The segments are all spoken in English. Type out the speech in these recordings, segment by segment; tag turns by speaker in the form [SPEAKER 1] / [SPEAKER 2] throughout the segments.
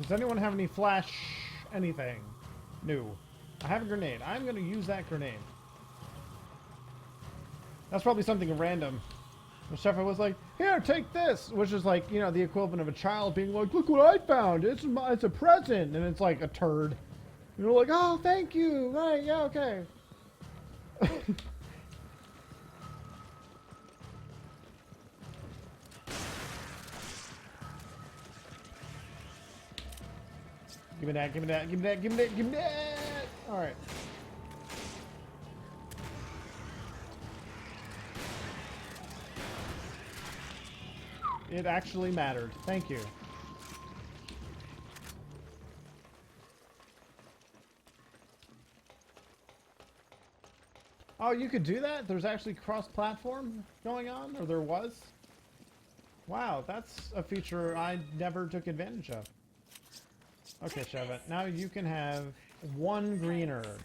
[SPEAKER 1] Does anyone have any flash anything? No. I have a grenade. I'm going to use that grenade. That's probably something random. The chef was like, here, take this, which is like, you know, the equivalent of a child being like, look what I found. It's a present. And it's like a turd. And you're like, oh, thank you. Right, yeah, okay. Give me that, give me that, give me that, give me that, give me that. All right. It actually mattered. Thank you. Oh, you could do that? There's actually cross-platform going on? Or there was? Wow, that's a feature I never took advantage of. Okay, Shevet. Now you can have one green herb.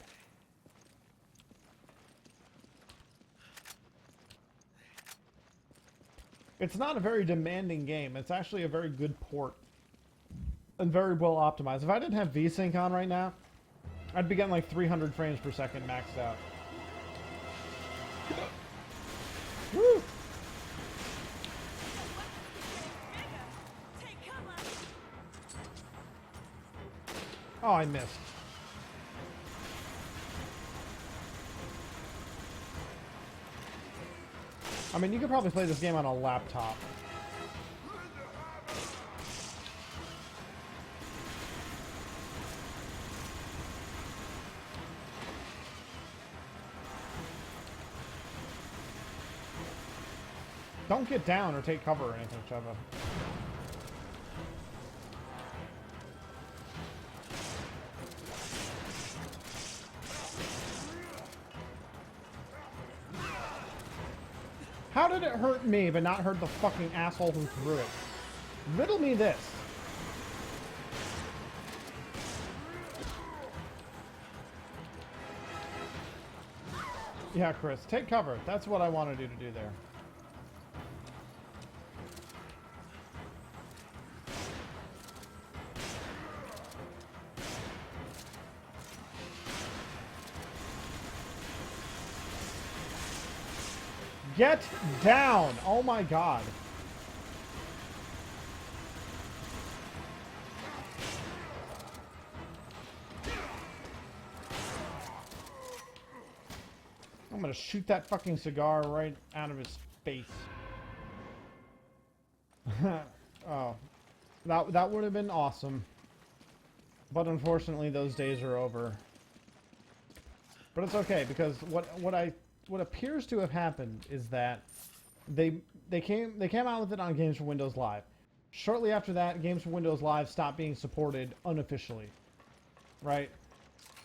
[SPEAKER 1] It's not a very demanding game. It's actually a very good port. And very well optimized. If I didn't have VSync on right now, I'd be getting like 300 frames per second maxed out. Woo! Oh, I missed. I mean, you could probably play this game on a laptop. Don't get down or take cover or anything, Cheva. How did it hurt me but not hurt the fucking asshole who threw it? Riddle me this. Yeah, Chris, take cover. That's what I wanted you to do there. Get down! Oh my god. I'm gonna shoot that fucking cigar right out of his face. Oh. That would have been awesome. But unfortunately those days are over. But it's okay, because what appears to have happened is that they came out with it on Games for Windows Live. Shortly after that, Games for Windows Live stopped being supported unofficially, right?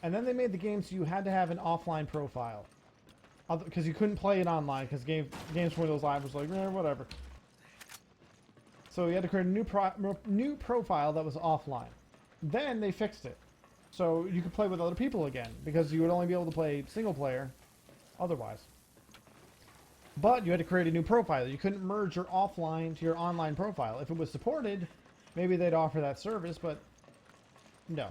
[SPEAKER 1] And then they made the game so you had to have an offline profile, because you couldn't play it online because Games for Windows Live was like, whatever. So you had to create a new profile that was offline. Then they fixed it, so you could play with other people again, because you would only be able to play single player otherwise. But you had to create a new profile. You couldn't merge your offline to your online profile. If it was supported, maybe they'd offer that service, but no.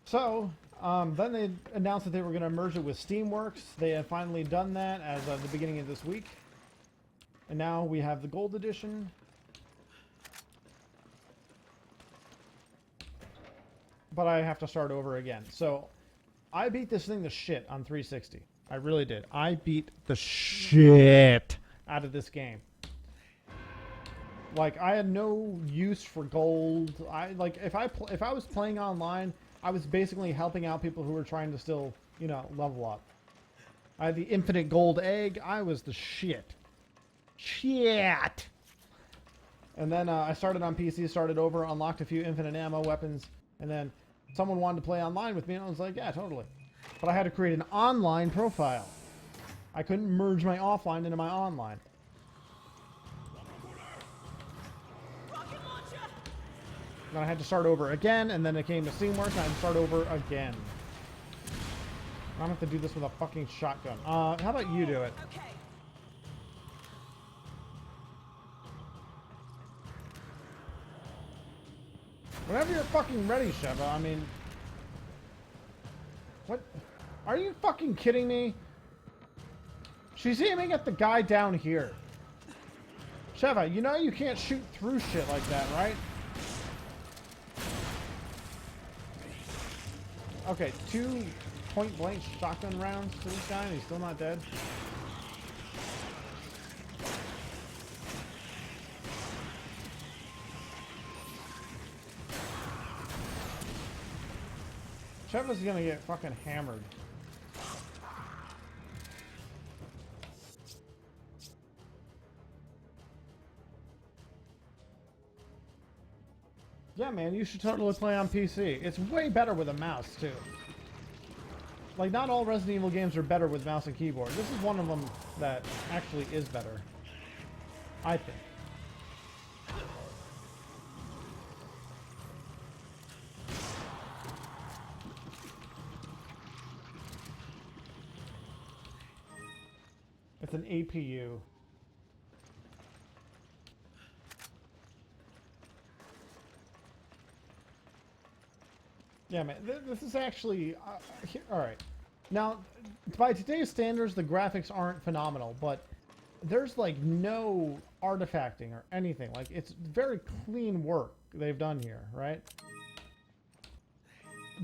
[SPEAKER 1] So, then they announced that they were going to merge it with Steamworks. They have finally done that as of the beginning of this week. And now we have the Gold Edition. But I have to start over again. So, I beat this thing to shit on 360. I really did. I beat the shit out of this game. Like, I had no use for gold. If I was playing online, I was basically helping out people who were trying to still, you know, level up. I had the infinite gold egg. I was the shit. Shit. And then I started on PC, started over, unlocked a few infinite ammo weapons, and then someone wanted to play online with me, and I was like, yeah, totally. But I had to create an online profile. I couldn't merge my offline into my online. Then I had to start over again, and then it came to Steamworks, and I had to start over again. I'm gonna have to do this with a fucking shotgun. How about you do it?
[SPEAKER 2] Okay.
[SPEAKER 1] Whenever you're fucking ready, Sheva. I mean... What? Are you fucking kidding me? She's aiming at the guy down here. Sheva, you know you can't shoot through shit like that, right? Okay, 2 point-blank shotgun rounds to this guy and he's still not dead. Sheva's gonna get fucking hammered. Yeah, man, you should totally play on PC. It's way better with a mouse, too. Like, not all Resident Evil games are better with mouse and keyboard. This is one of them that actually is better. I think. It's an APU. Yeah, man, this is actually... Alright. Now, by today's standards, the graphics aren't phenomenal, but there's, like, no artifacting or anything. Like, it's very clean work they've done here, right?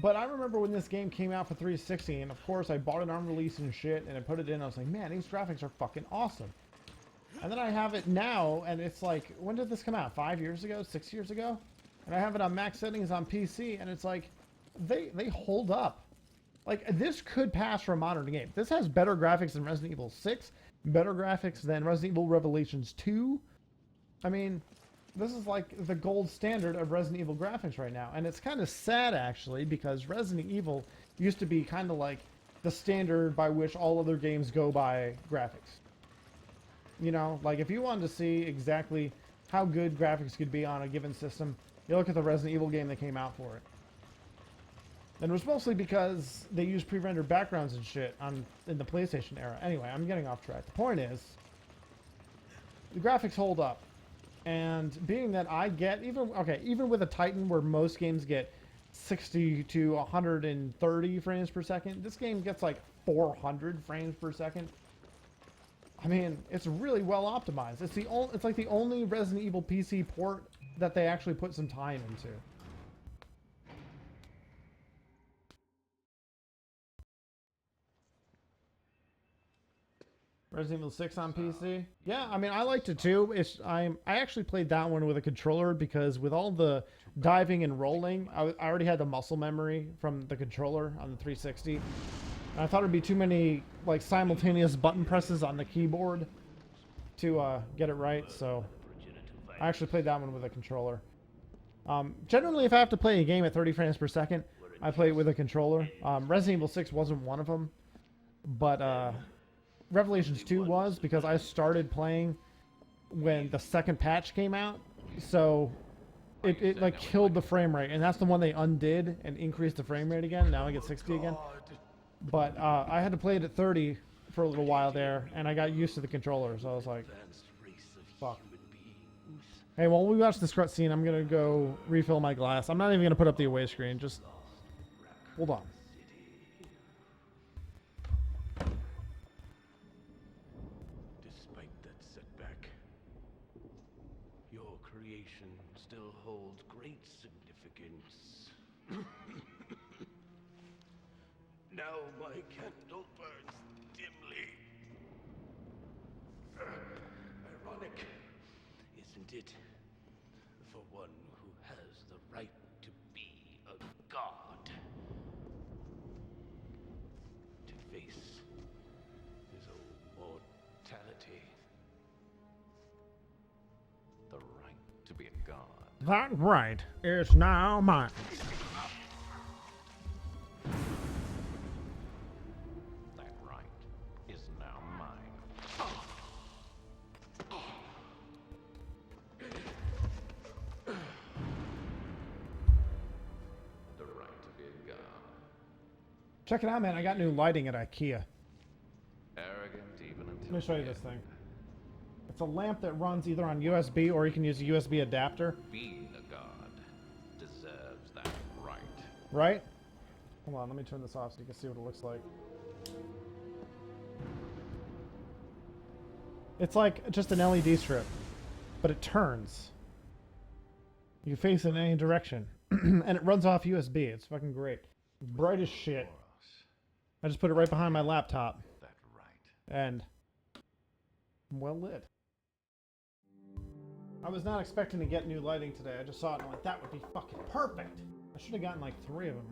[SPEAKER 1] But I remember when this game came out for 360, and of course I bought it on release and shit, and I put it in, I was like, man, these graphics are fucking awesome. And then I have it now, and it's like, when did this come out? 5 years ago? 6 years ago? And I have it on max settings on PC, and it's like... They hold up. Like, this could pass for a modern game. This has better graphics than Resident Evil 6, better graphics than Resident Evil Revelations 2. I mean, this is like the gold standard of Resident Evil graphics right now. And it's kind of sad, actually, because Resident Evil used to be kind of like the standard by which all other games go by graphics. You know, like if you wanted to see exactly how good graphics could be on a given system, you look at the Resident Evil game that came out for it. And it was mostly because they used pre-rendered backgrounds and shit in the PlayStation era. Anyway, I'm getting off track. The point is, the graphics hold up. And being that I get, even with a Titan where most games get 60 to 130 frames per second, this game gets like 400 frames per second. I mean, it's really well optimized. It's like the only Resident Evil PC port that they actually put some time into. Resident Evil 6 on PC? Yeah, I mean, I liked it too. I actually played that one with a controller because with all the diving and rolling, I already had the muscle memory from the controller on the 360. And I thought it'd be too many like simultaneous button presses on the keyboard to get it right, so I actually played that one with a controller. Generally, if I have to play a game at 30 frames per second, I play it with a controller. Resident Evil 6 wasn't one of them, but Revelations 2 was, because I started playing when the second patch came out, so it like killed the frame rate, and that's the one they undid and increased the frame rate again. Now I get 60 again. But I had to play it at 30 for a little while there, and I got used to the controller, so I was like, fuck. Hey, while we watch this cutscene, I'm gonna go refill my glass. I'm not even gonna put up the away screen, just hold on.
[SPEAKER 2] Still holds great significance. Now my candle burns dimly. Ironic, isn't it? For one who has the right to be a god. To face his own mortality.
[SPEAKER 3] The right to be a god.
[SPEAKER 1] That right is now mine.
[SPEAKER 3] That right is now mine. The right to be a god.
[SPEAKER 1] Check it out, man. I got new lighting at IKEA.
[SPEAKER 3] Arrogant even until
[SPEAKER 1] Let me show you this thing. It's a lamp that runs either on USB or you can use a USB adapter.
[SPEAKER 3] being a god deserves
[SPEAKER 1] Right? Hold on, let me turn this off so you can see what it looks like. It's like just an LED strip, but it turns. You can face it in any direction. And it runs off USB. It's fucking great. Bright as shit. I just put it right behind my laptop.
[SPEAKER 3] That right.
[SPEAKER 1] And I'm well lit. I was not expecting to get new lighting today. I just saw it and I'm like, that would be fucking perfect. I should have gotten like 3 of them.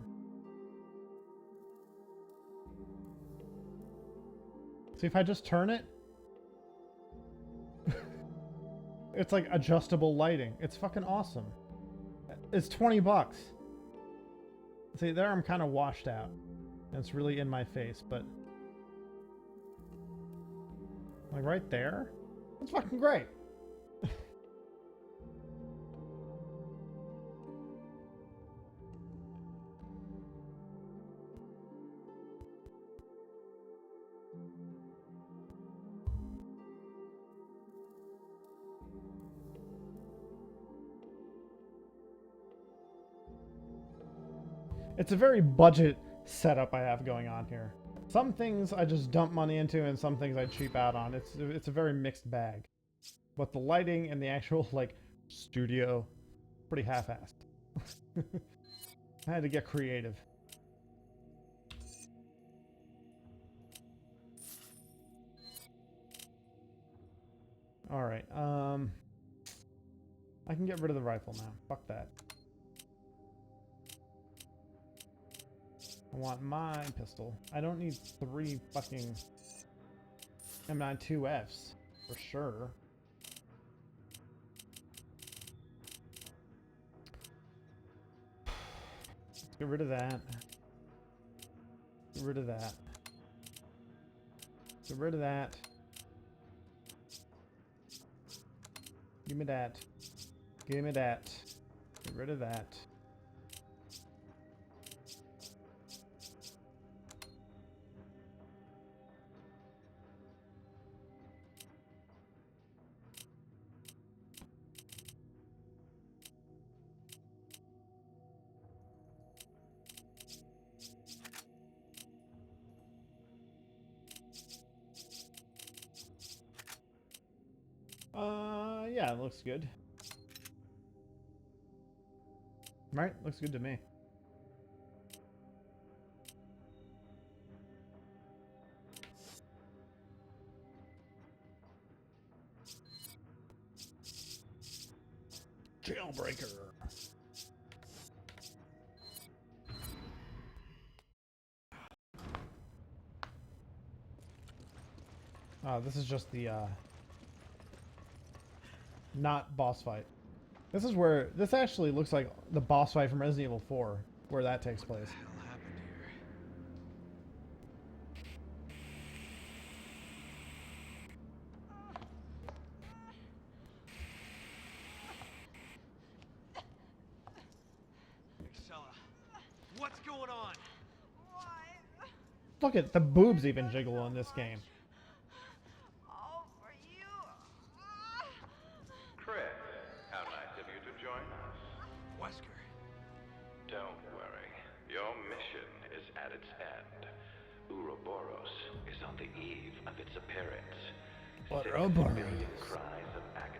[SPEAKER 1] See, if I just turn it, it's like adjustable lighting. It's fucking awesome. It's 20 bucks. See, there I'm kind of washed out. And it's really in my face, but like right there, it's fucking great. It's a very budget setup I have going on here. Some things I just dump money into and some things I cheap out on. It's a very mixed bag. But the lighting and the actual like studio, pretty half-assed. I had to get creative. Alright, I can get rid of the rifle now. Fuck that. I want my pistol. I don't need 3 fucking M92Fs, for sure. Let's get rid of that. Get rid of that. Get rid of that. Give me that. Give me that. Get rid of that. Yeah, it looks good. Right? Looks good to me. Jailbreaker. This is just the not boss fight. This is where this actually looks like the boss fight from Resident Evil 4, where that takes place.
[SPEAKER 4] What the hell happened here? Excella, what's going on?
[SPEAKER 5] Why?
[SPEAKER 1] Look at the boobs even jiggle in this game.
[SPEAKER 5] All for you.
[SPEAKER 3] Chris, how nice of you to join us.
[SPEAKER 4] Wesker.
[SPEAKER 3] Don't worry. Your mission is at its end. Ouroboros is on the eve of its appearance.
[SPEAKER 1] Ouroboros.
[SPEAKER 3] 6 billion cries of agony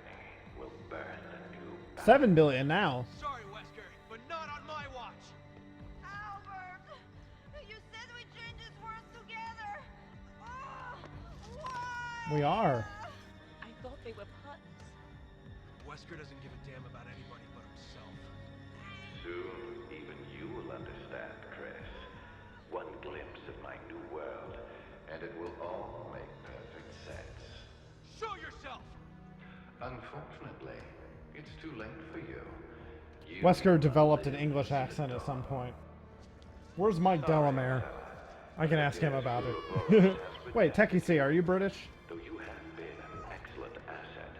[SPEAKER 3] will burn the new
[SPEAKER 1] 7 billion now.
[SPEAKER 4] Sorry, Wesker, but not on my watch.
[SPEAKER 5] Albert, you said we change this world together. Why?
[SPEAKER 1] We are.
[SPEAKER 6] I thought they were puns.
[SPEAKER 4] Wesker doesn't give a damn about anybody but himself.
[SPEAKER 3] Soon, even you will understand, Chris. One glimpse of my new world, and it will all make perfect sense.
[SPEAKER 4] Show yourself!
[SPEAKER 3] Unfortunately, it's too late for you.
[SPEAKER 1] Wesker developed an English accent at some point. Where's Mike Delamere? I can ask him about it. Wait, Techie C, are you British?
[SPEAKER 3] Though you have been an excellent asset,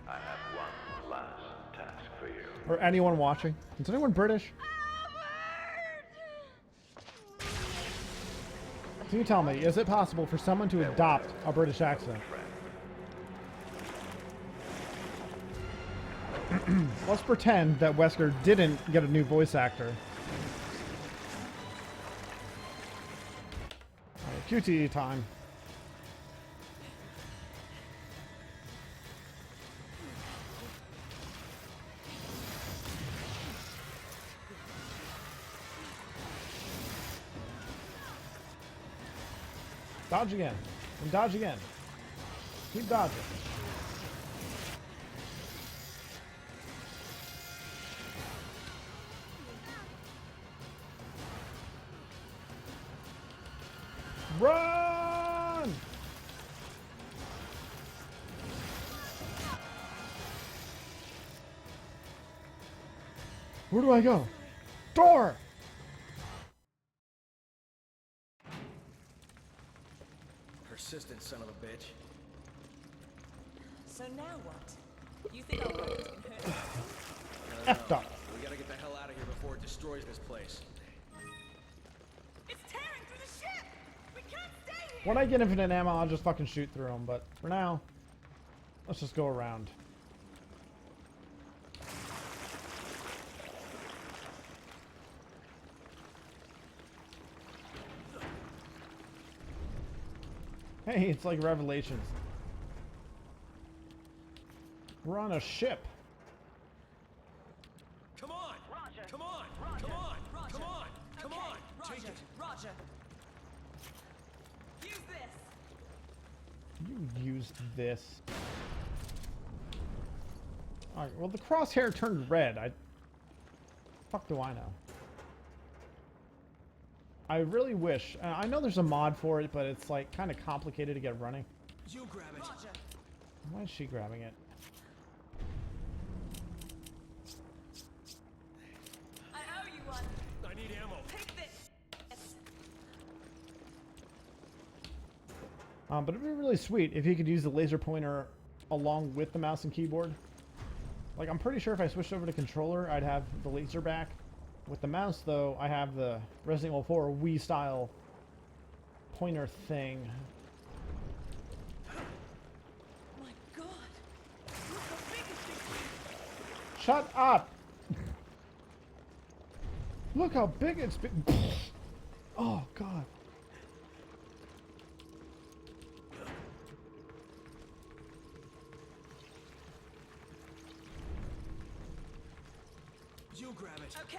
[SPEAKER 3] I have one last task for you.
[SPEAKER 1] Or anyone watching? Is anyone British? Can you tell me, is it possible for someone to adopt a British accent? Let's pretend that Wesker didn't get a new voice actor. QTE time. Dodge again. And dodge again. Keep dodging. Run! Where do I go? Door!
[SPEAKER 4] Persistent son of a bitch.
[SPEAKER 6] So now what? You think our work has been hurt?
[SPEAKER 1] Effed up.
[SPEAKER 4] We gotta get the hell out of here before it destroys this place.
[SPEAKER 5] It's tearing through the ship! We can't stay here!
[SPEAKER 1] When I get infinite ammo, I'll just fucking shoot through them. But for now, let's just go around. Hey, it's like Revelations. We're on a ship.
[SPEAKER 4] Come on!
[SPEAKER 5] Roger.
[SPEAKER 4] Come on!
[SPEAKER 5] Roger.
[SPEAKER 4] Come on!
[SPEAKER 6] Roger.
[SPEAKER 4] Come on! Come
[SPEAKER 6] Okay,
[SPEAKER 4] on!
[SPEAKER 6] Roger.
[SPEAKER 4] Take it!
[SPEAKER 6] Roger. Use this.
[SPEAKER 1] You used this. Alright, well the crosshair turned red. Fuck do I know? I really wish. I know there's a mod for it, but it's like kind of complicated to get running.
[SPEAKER 4] You grab it.
[SPEAKER 6] Roger.
[SPEAKER 1] Why is she grabbing it?
[SPEAKER 6] I owe you one.
[SPEAKER 4] I need ammo.
[SPEAKER 6] Take this.
[SPEAKER 1] But it'd be really sweet if you could use the laser pointer along with the mouse and keyboard. Like, I'm pretty sure if I switched over to controller, I'd have the laser back. With the mouse, though, I have the Resident Evil 4 Wii-style pointer thing.
[SPEAKER 6] My God. Look how big it's
[SPEAKER 1] Shut up! Look how big it's been. Oh, God.
[SPEAKER 4] You grab it.
[SPEAKER 6] Okay.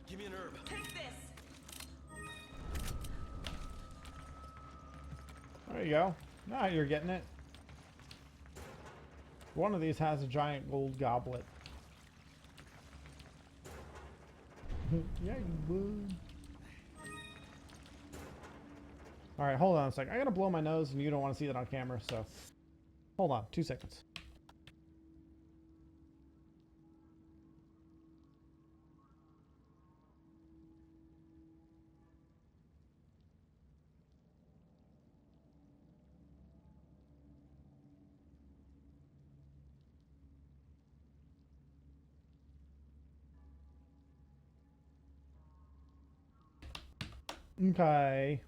[SPEAKER 4] Give me an herb.
[SPEAKER 6] Take this.
[SPEAKER 1] There you go. Now you're getting it. One of these has a giant gold goblet. Yeah, you would. Alright, hold on a sec. I gotta blow my nose and you don't want to see that on camera, so... Hold on, 2 seconds. Okay.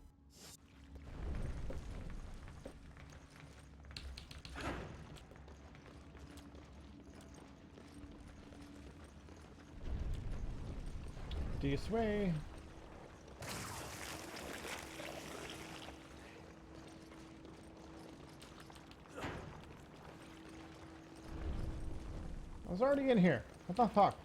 [SPEAKER 1] This way. I was already in here. What the fuck?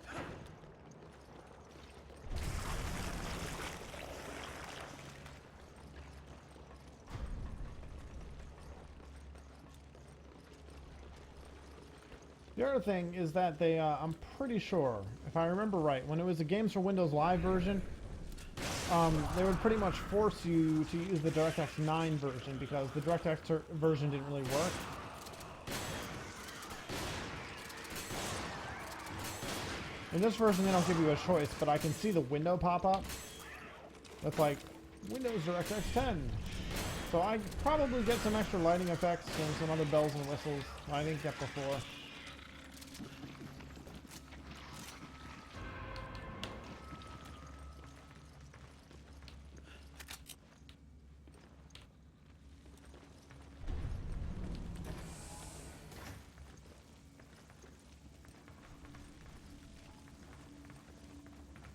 [SPEAKER 1] The other thing is that they, I'm pretty sure, if I remember right, when it was a Games for Windows Live version, they would pretty much force you to use the DirectX 9 version because the DirectX version didn't really work. In this version, they don't give you a choice, but I can see the window pop up. That's like, Windows DirectX 10. So I probably get some extra lighting effects and some other bells and whistles I didn't get before.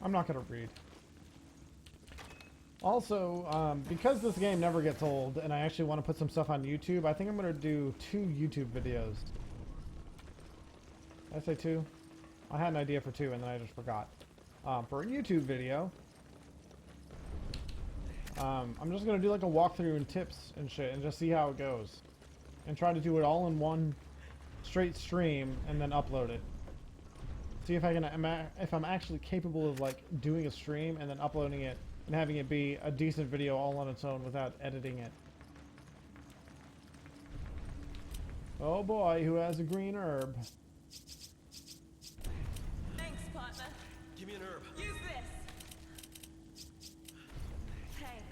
[SPEAKER 1] I'm not gonna read. Also, because this game never gets old, and I actually want to put some stuff on YouTube, I think I'm going to do 2 YouTube videos. Did I say 2? I had an idea for 2, and then I just forgot. For a YouTube video, I'm just going to do like a walkthrough and tips and shit, and just see how it goes. And try to do it all in one straight stream, and then upload it. See if I can, if I'm actually capable of like doing a stream and then uploading it and having it be a decent video all on its own without editing it. Oh boy, who has a green herb?
[SPEAKER 6] Thanks, partner.
[SPEAKER 4] Give me an herb.
[SPEAKER 6] Use this. Thanks.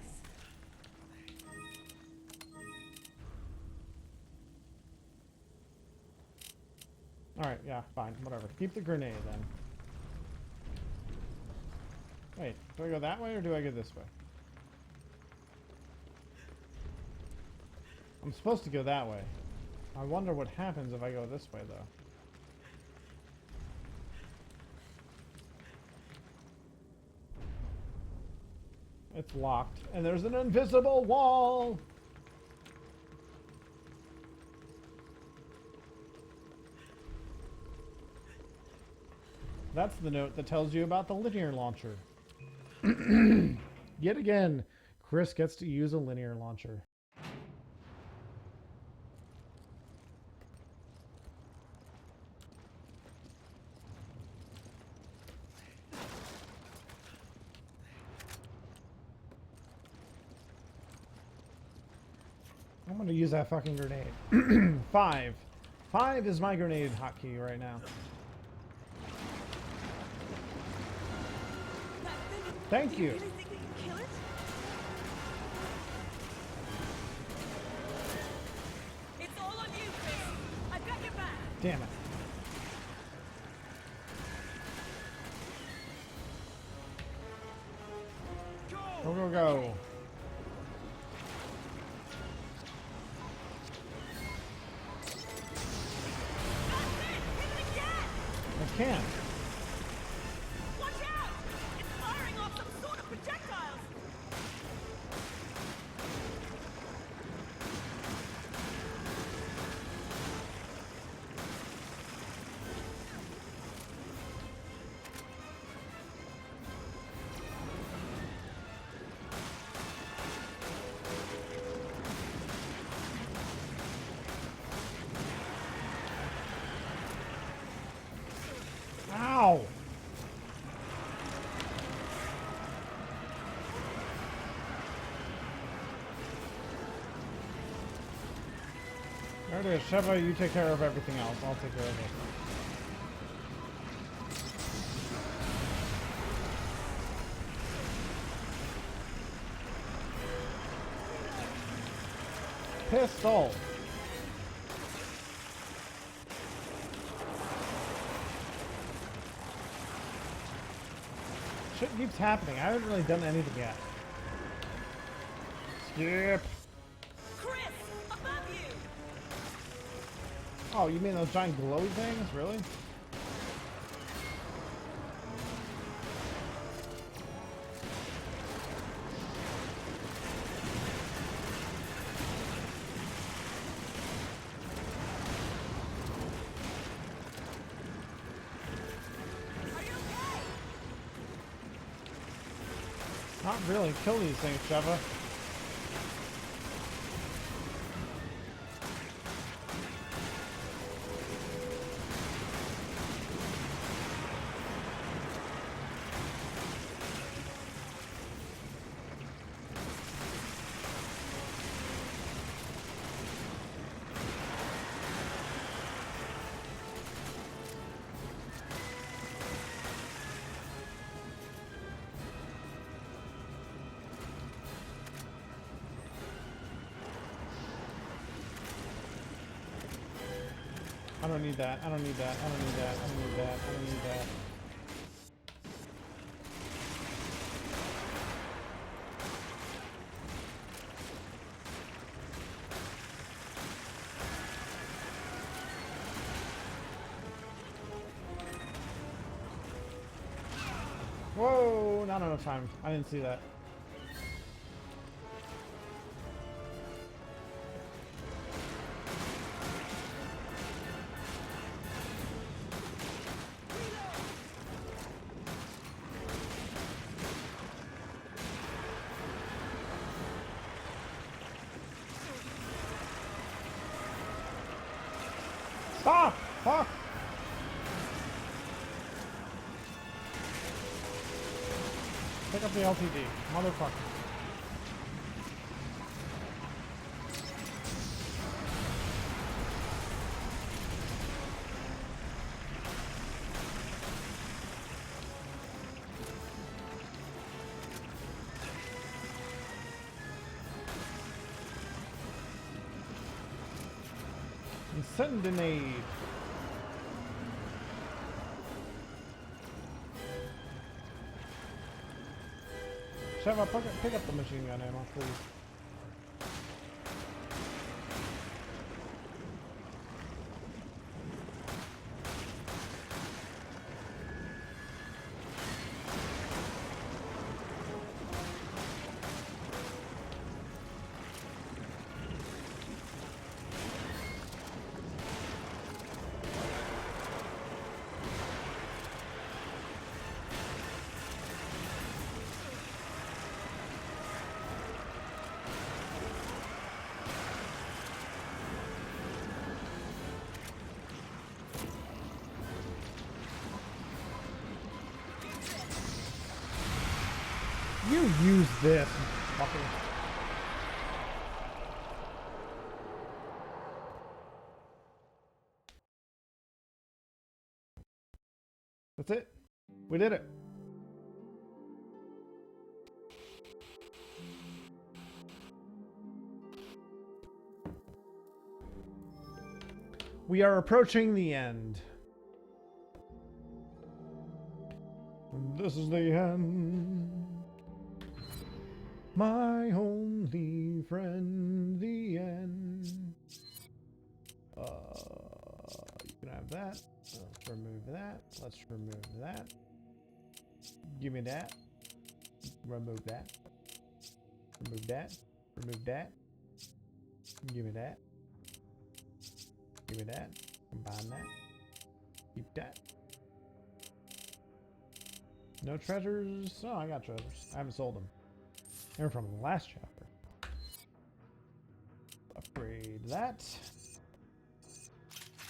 [SPEAKER 1] Alright, yeah, fine, whatever. Keep the grenade then. Wait, do I go that way or do I go this way? I'm supposed to go that way. I wonder what happens if I go this way, though. It's locked, and there's an invisible wall! That's the note that tells you about the linear launcher. Yet again, Chris gets to use a linear launcher. I'm gonna use that fucking grenade. 5. 5 is my grenade hotkey right now. Thank you.
[SPEAKER 6] Really think we can kill it? It's all on you, Chris. I've got your back.
[SPEAKER 1] Damn it. Go, go, go. I can't.
[SPEAKER 6] Watch out! It's firing off some sort of projectiles.
[SPEAKER 1] Ow! There it is. Sheva, you take care of everything else. I'll take care of it. Pistol! Shit keeps happening. I haven't really done anything yet. Skip!
[SPEAKER 6] Chris, above you.
[SPEAKER 1] Oh, you mean those giant glow things? Really?
[SPEAKER 6] Are you okay?
[SPEAKER 1] Not really. Kill these things, Sheva. I don't need that. I don't need that. I don't need that. I don't need that. I don't need that. Whoa! Not enough time. I didn't see that. Ah! Fuck! Pick up the LTD. Motherfucker. Incendiary. Sheva, pick up the machine gun ammo, please. You use this, fucker. That's it. We did it. We are approaching the end. And this is the end. My only friend, the end. You can have that. Let's remove that. Let's remove that. Give me that. Remove that. Remove that. Remove that. Give me that. Give me that. Combine that. Keep that. No treasures? Oh, I got treasures. I haven't sold them. They're from the last chapter. Upgrade that.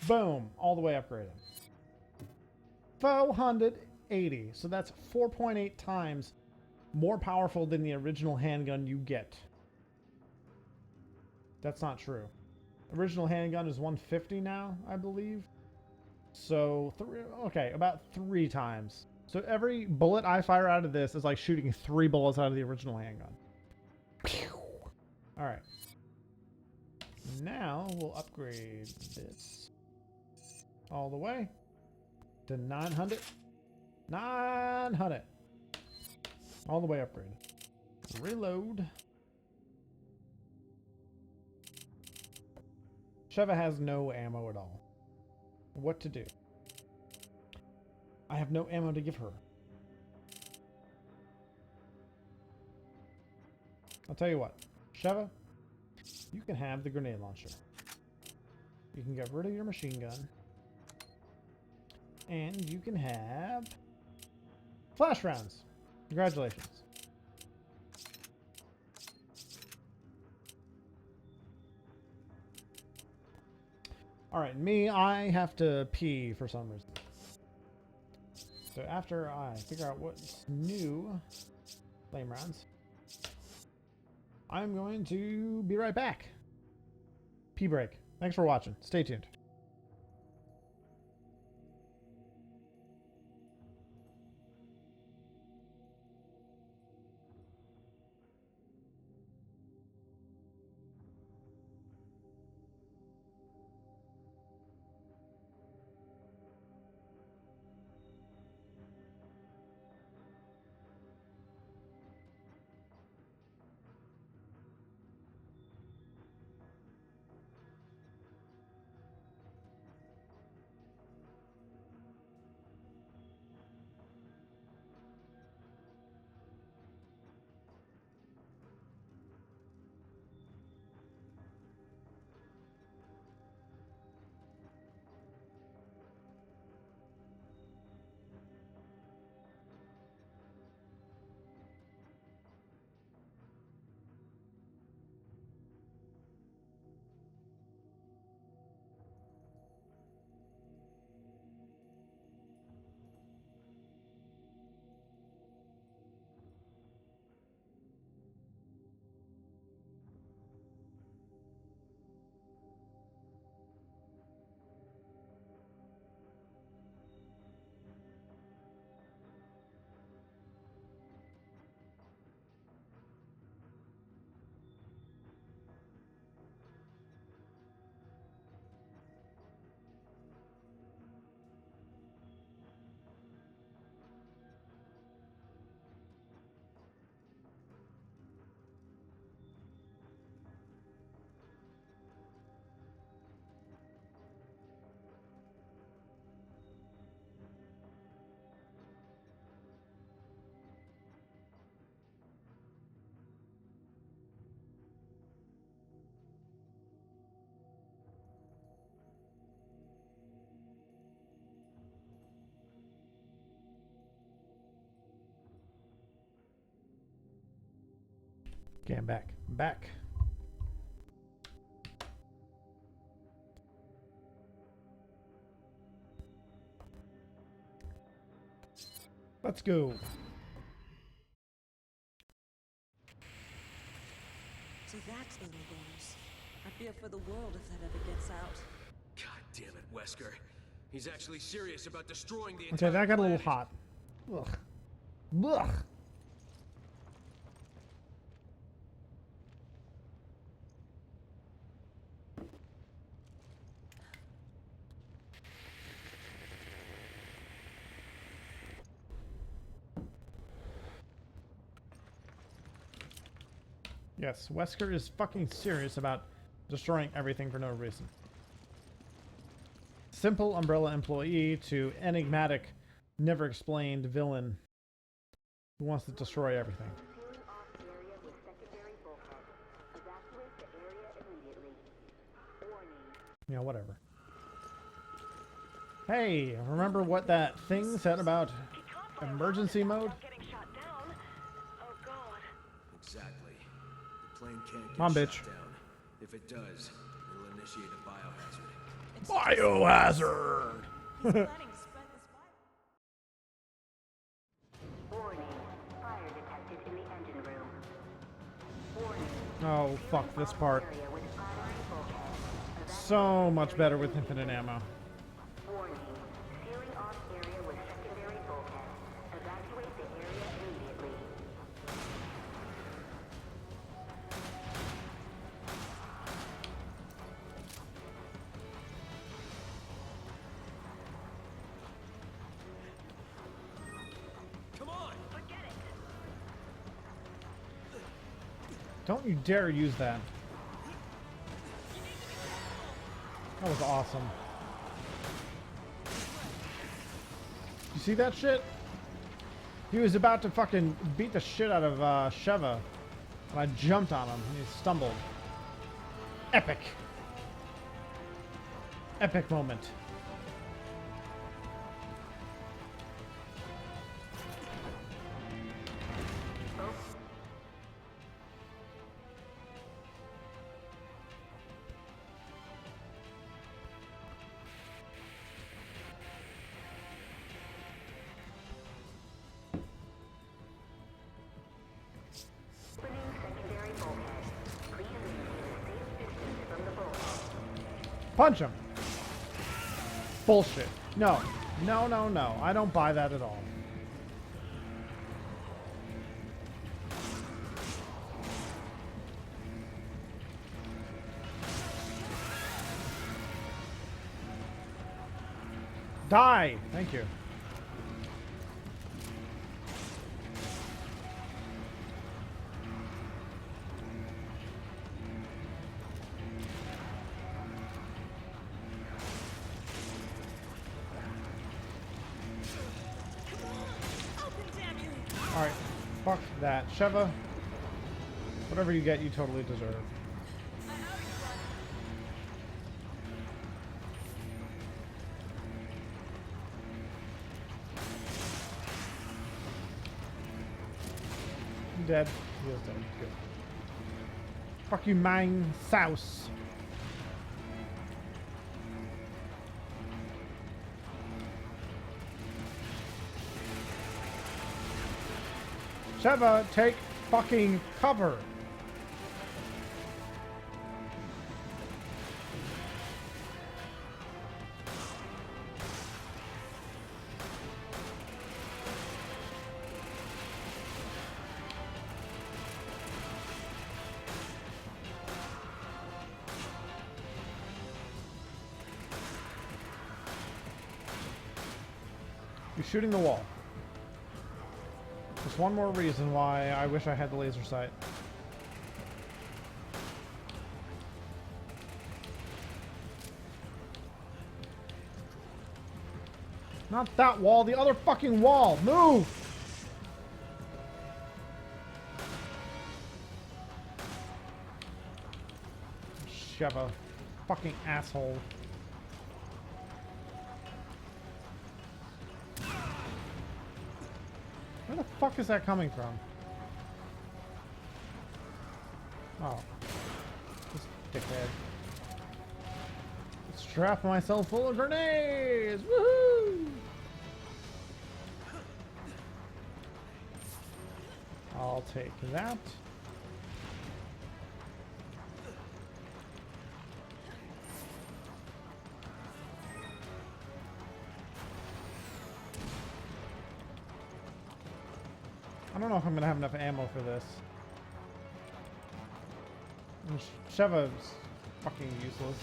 [SPEAKER 1] Boom. All the way upgraded. 480. So that's 4.8 times more powerful than the original handgun you get. That's not true. Original handgun is 150 now, I believe. So, okay, about 3 times. So every bullet I fire out of this is like shooting 3 bullets out of the original handgun. Alright. Now we'll upgrade this all the way to 900. 900. All the way upgraded. Reload. Sheva has no ammo at all. What to do? I have no ammo to give her. I'll tell you what. Sheva, you can have the grenade launcher. You can get rid of your machine gun. And you can have flash rounds. Congratulations. Alright, me, I have to pee for some reason. So after I figure out what's new, flame rounds, I'm going to be right back. Pee break. Thanks for watching. Stay tuned. Okay, I'm back. I'm back. Let's go.
[SPEAKER 6] So that's Illinois. I fear for the world if that ever gets out.
[SPEAKER 4] God damn it, Wesker. He's actually serious about destroying the
[SPEAKER 1] Okay,
[SPEAKER 4] entire
[SPEAKER 1] that got a little
[SPEAKER 4] planet.
[SPEAKER 1] hot. Ugh. Ugh. Yes, Wesker is fucking serious about destroying everything for no reason. Simple Umbrella employee to enigmatic, never explained villain who wants to destroy everything. Yeah, whatever. Hey, remember what that thing said about emergency mode?
[SPEAKER 4] Exactly. The plane can't get
[SPEAKER 1] Come on,
[SPEAKER 4] shut
[SPEAKER 1] bitch.
[SPEAKER 4] down. If it does, it'll initiate a biohazard.
[SPEAKER 1] Biohazard!
[SPEAKER 6] He's planning to spread this virus.
[SPEAKER 7] Warning. Fire detected in the engine room. Warning.
[SPEAKER 1] Oh, fuck this part.
[SPEAKER 7] Area with primary bulkhead.
[SPEAKER 1] So much better with infinite ammo.
[SPEAKER 7] Warning. Sealing off area with secondary bulkhead. Evacuate the area immediately.
[SPEAKER 4] Come on!
[SPEAKER 1] Don't you dare use that. That was awesome. You see that shit? He was about to fucking beat the shit out of Sheva, and I jumped on him, and he stumbled. Epic. Epic moment.
[SPEAKER 7] Opening secondary bulkhead. Please maintain a safe distance from the bulkhead.
[SPEAKER 1] Punch him. Bullshit. No. No, no, no. I don't buy that at all. Die! Thank you.
[SPEAKER 6] Open, damn you!
[SPEAKER 1] Alright. Fuck that. Sheva. Whatever you get, you totally deserve. Dead. He is dead. Good. Fuck you, mine souse. Sheva, take fucking cover. You're shooting the wall. Just one more reason why I wish I had the laser sight. Not that wall, the other fucking wall! Move! Sheva. Fucking asshole. Where the fuck is that coming from? Oh. This dickhead. Strap myself full of grenades! Woohoo! I'll take that. I don't know if I'm gonna have enough ammo for this. And Sheva's fucking useless.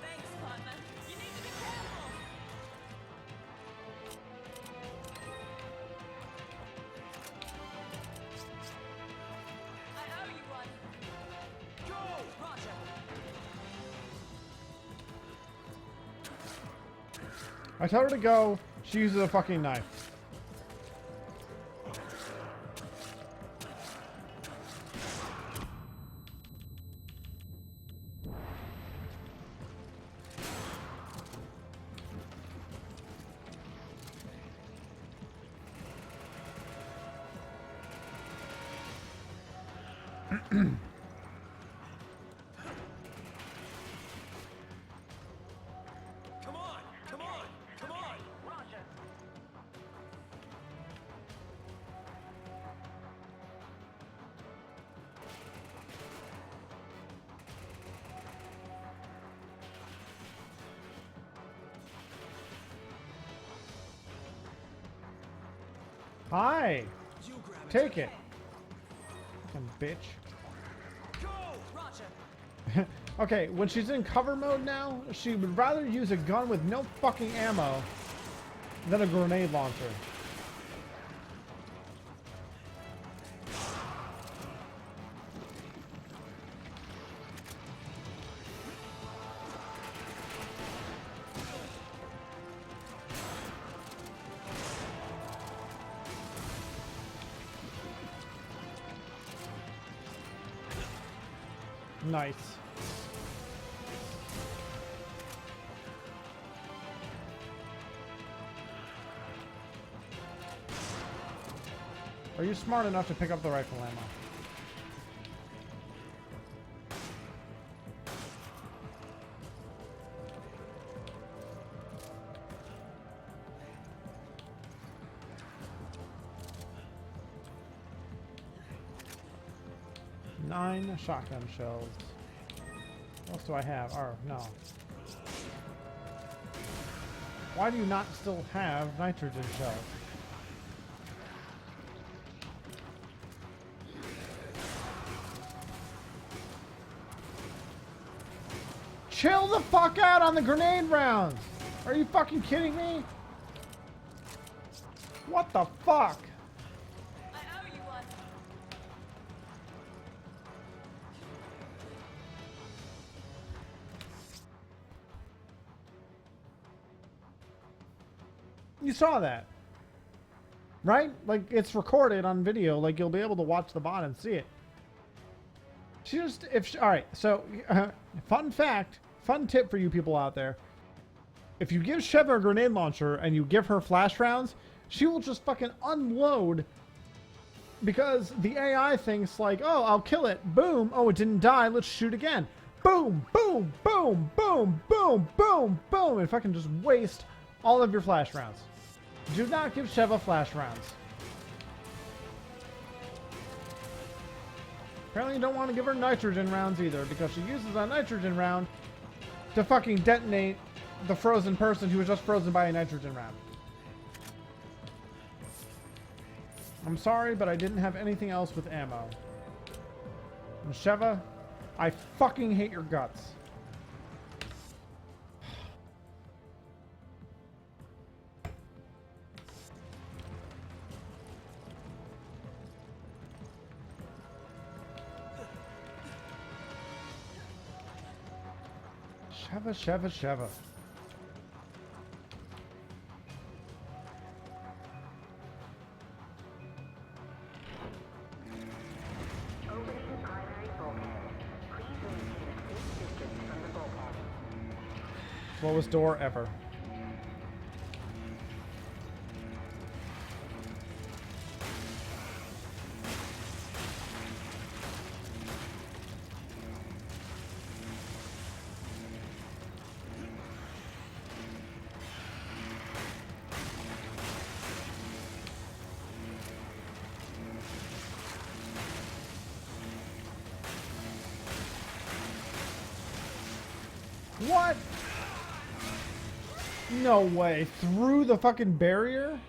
[SPEAKER 6] Thanks, partner. You need to be careful. I owe you one. Go, Roger.
[SPEAKER 1] I tell her to go, she uses a fucking knife.
[SPEAKER 4] Come on! Come on! Come on!
[SPEAKER 7] Roger.
[SPEAKER 1] Hi!
[SPEAKER 4] You grab it.
[SPEAKER 1] Take it! Fucking bitch.
[SPEAKER 4] Go!
[SPEAKER 6] Roger.
[SPEAKER 1] Okay, when she's in cover mode now, she would rather use a gun with no fucking ammo than a grenade launcher. Nice. Are you smart enough to pick up the rifle ammo? Nine shotgun shells. What else do I have? Oh, no. Why do you not still have nitrogen shells? Chill the fuck out on the grenade rounds! Are you fucking kidding me? What the fuck?
[SPEAKER 6] I owe you one.
[SPEAKER 1] You saw that, right? Like, it's recorded on video. Like, you'll be able to watch the bot and see it. She just, all right, so, fun fact, fun tip for you people out there. If you give Sheva a grenade launcher and you give her flash rounds, she will just fucking unload because the AI thinks like, oh, I'll kill it. Boom. Oh, it didn't die. Let's shoot again. Boom, boom, boom, boom, boom, boom, boom. And fucking just waste all of your flash rounds. Do not give Sheva flash rounds. Apparently you don't want to give her nitrogen rounds either because she uses a nitrogen round to fucking detonate the frozen person who was just frozen by a nitrogen round. I'm sorry, but I didn't have anything else with ammo. And Sheva, I fucking hate your guts. Sheva, Sheva, Sheva.
[SPEAKER 7] Opening primary bulkhead. Please maintain a safe distance from the bulkhead.
[SPEAKER 1] Slowest door ever. What? No way. Through the fucking barrier?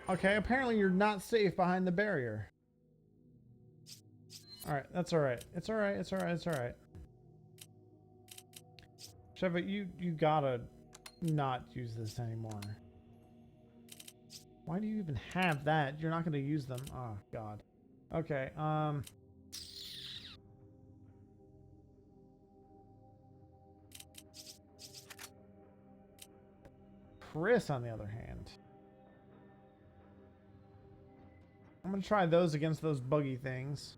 [SPEAKER 1] Okay, apparently you're not safe behind the barrier. Alright, that's alright. It's alright, it's alright, it's alright. Sheva, you gotta not use this anymore. Why do you even have that? You're not gonna use them. Oh, God. Okay, Chris, on the other hand. I'm gonna try those against those buggy things.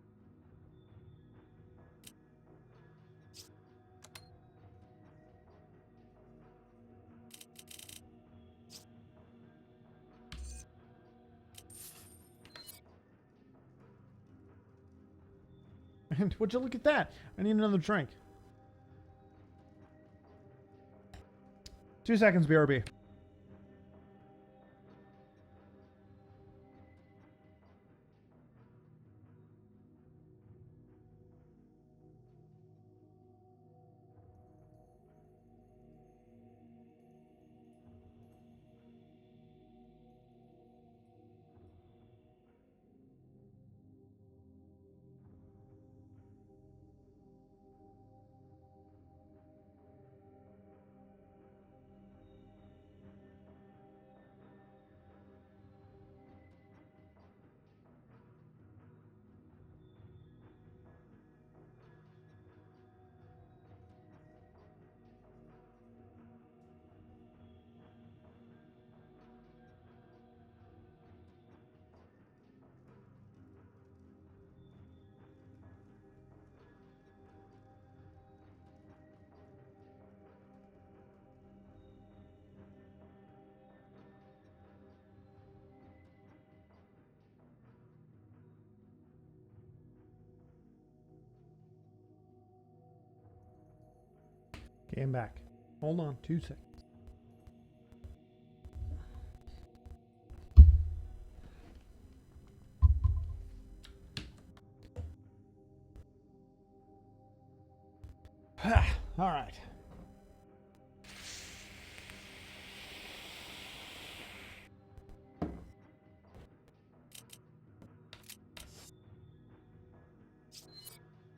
[SPEAKER 1] And would you look at that? I need another drink. 2 seconds, BRB. Came back. Hold on, 2 seconds. All right.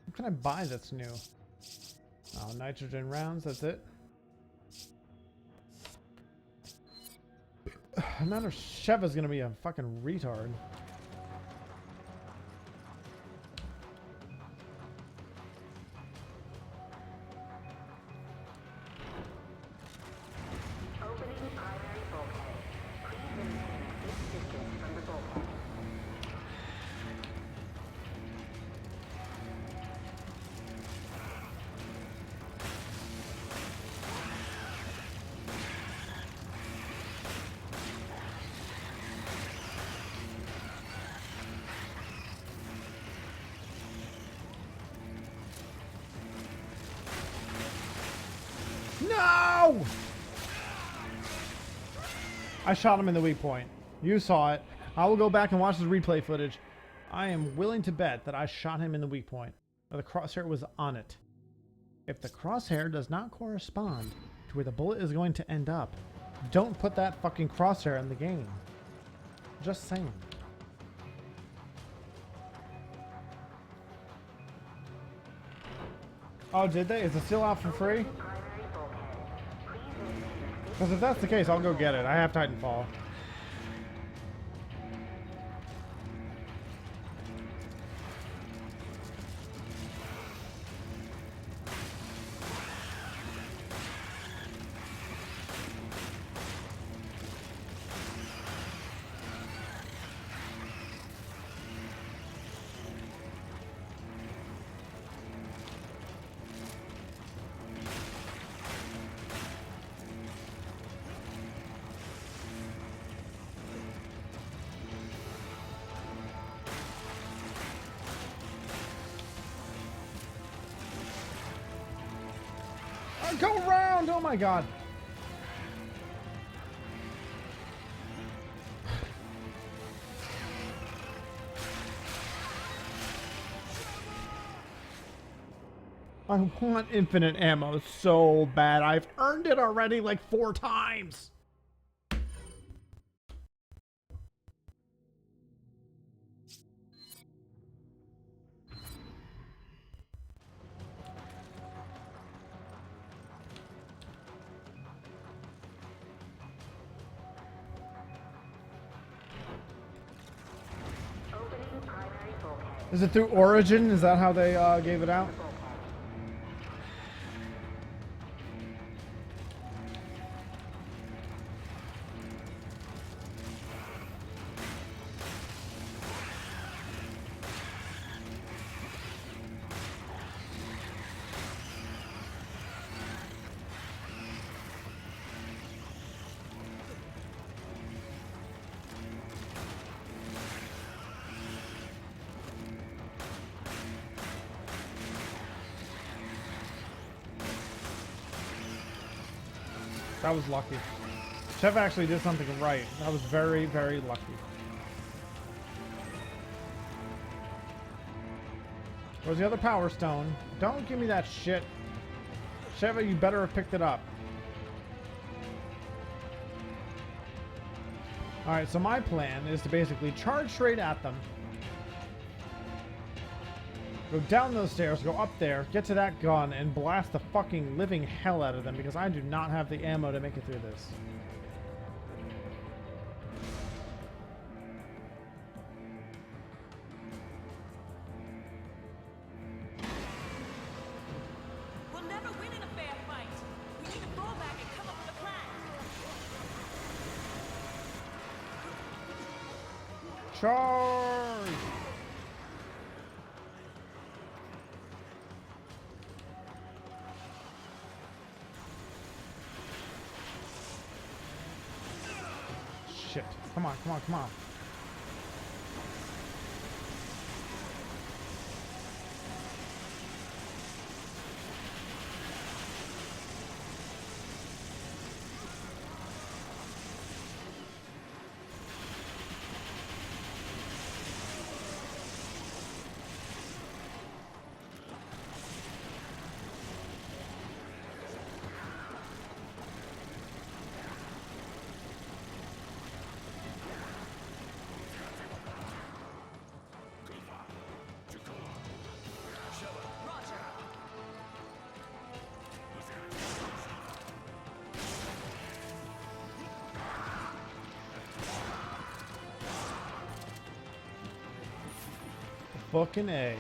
[SPEAKER 1] What can I buy that's new? Oh, nitrogen rounds, that's it. Not if Sheva's gonna be a fucking retard.
[SPEAKER 7] Opening primary bulkhead. Please maintain a safe distance from the bulkhead.
[SPEAKER 1] No! I shot him in the weak point. You saw it. I will go back and watch the replay footage. I am willing to bet that I shot him in the weak point. Or the crosshair was on it. If the crosshair does not correspond to where the bullet is going to end up, don't put that fucking crosshair in the game. Just saying. Oh, did they? Is it still out for free? Because if that's the case, I'll go get it. I have Titanfall. Go around! Oh my god. I want infinite ammo so bad. I've earned it already like 4 times.
[SPEAKER 7] Opening primary bulkhead.
[SPEAKER 1] Is it through Origin? Is that how they gave it out? That was lucky. Chef actually did something right. That was very, very lucky. Where's the other power stone? Don't give me that shit. Sheva, you better have picked it up. Alright, so my plan is to basically charge straight at them. Go down those stairs, go up there, get to that gun, and blast the fucking living hell out of them because I do not have the ammo to make it through this.
[SPEAKER 6] We'll never win in a fair fight. We need to fall back and come up with a plan.
[SPEAKER 1] Charge! Shit. Come on, come on, come on. Fucking A.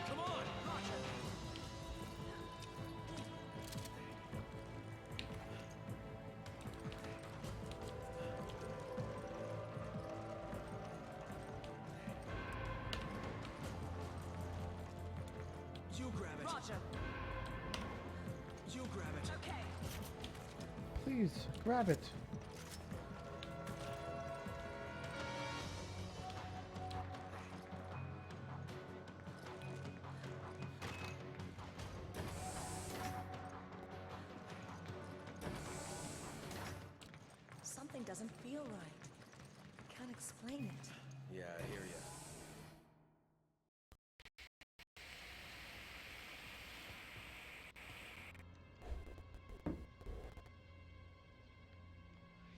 [SPEAKER 4] Come on! You grab it.
[SPEAKER 6] Roger.
[SPEAKER 4] You grab it.
[SPEAKER 6] Okay.
[SPEAKER 1] Please, grab it.
[SPEAKER 6] Something doesn't feel right. Can't explain it.
[SPEAKER 4] Yeah, I hear ya.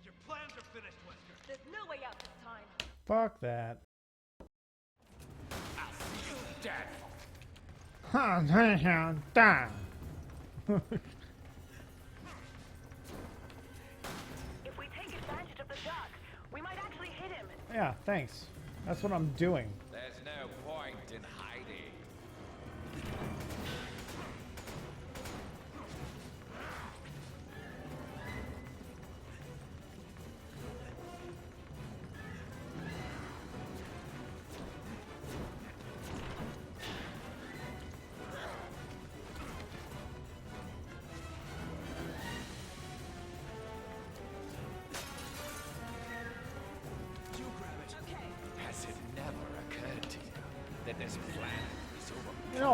[SPEAKER 2] Your plans are finished, Wesker.
[SPEAKER 6] There's no way out this time.
[SPEAKER 1] Fuck that.
[SPEAKER 2] I'll see you dead.
[SPEAKER 1] Damn.
[SPEAKER 7] If we take advantage of the dock, we might actually hit him.
[SPEAKER 1] Yeah, thanks. That's what I'm doing.
[SPEAKER 3] There's no point in hiding.
[SPEAKER 4] You grab it.
[SPEAKER 6] Okay.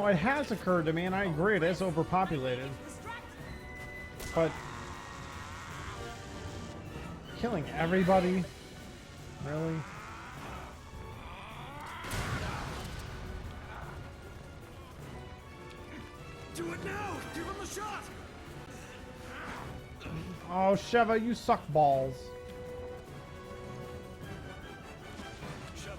[SPEAKER 1] it has occurred to me, and I agree, it is overpopulated. But killing everybody? Really?
[SPEAKER 4] Do it now! Give him a shot!
[SPEAKER 1] Oh, Sheva, you suck balls.
[SPEAKER 4] Sheva.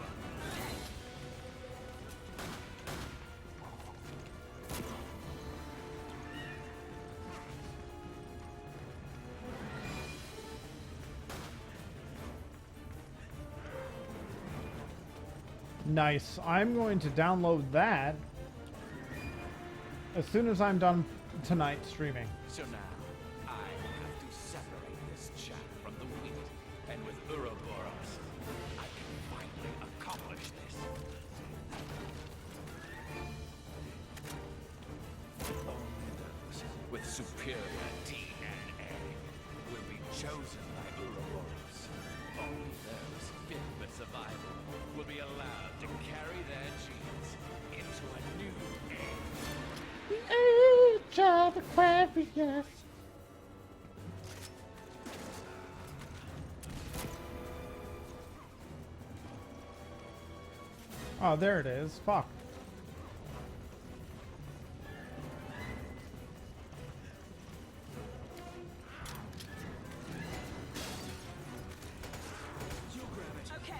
[SPEAKER 1] Nice. I'm going to download that as soon as I'm done tonight streaming.
[SPEAKER 2] So now, I have to separate this chaff from the wheat, and with Ouroboros, I can finally accomplish this. Only those with superior DNA will be chosen by Ouroboros. Only those fit for survival will be allowed to carry their genes into a new age.
[SPEAKER 1] Age of Aquarius. Oh, there it is. Fuck.
[SPEAKER 6] Okay.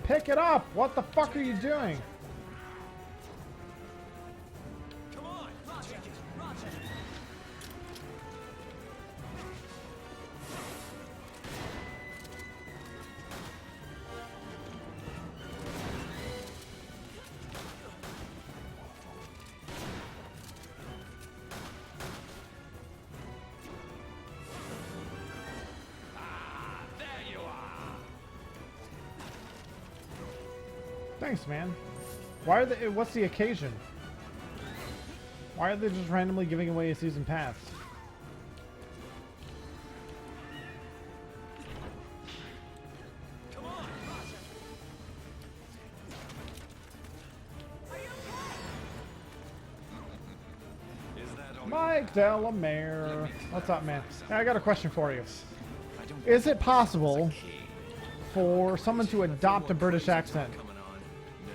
[SPEAKER 1] Pick it up! What the fuck are you doing?
[SPEAKER 4] Come on!
[SPEAKER 6] Roger. Roger.
[SPEAKER 2] There you are!
[SPEAKER 1] Thanks, man. Why are they? What's the occasion? Why are they just randomly giving away a season pass?
[SPEAKER 4] Come on!
[SPEAKER 2] Is that all?
[SPEAKER 1] Mike Delamere. What's up, man? Hey, I got a question for you.
[SPEAKER 2] I don't
[SPEAKER 1] Is it possible
[SPEAKER 2] key.
[SPEAKER 1] for someone to adopt a British accent?
[SPEAKER 2] Coming on.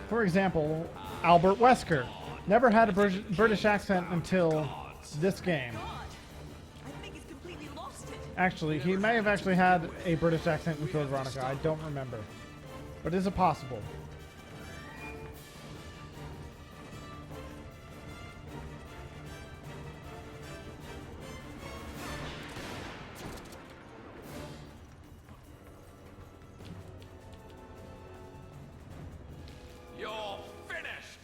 [SPEAKER 1] For example, Albert Wesker never had a British accent until this game.
[SPEAKER 6] God. I think he's completely lost it.
[SPEAKER 1] Actually, he may have actually had a British accent in Code Veronica. I don't remember. But is it possible?
[SPEAKER 2] You're finished!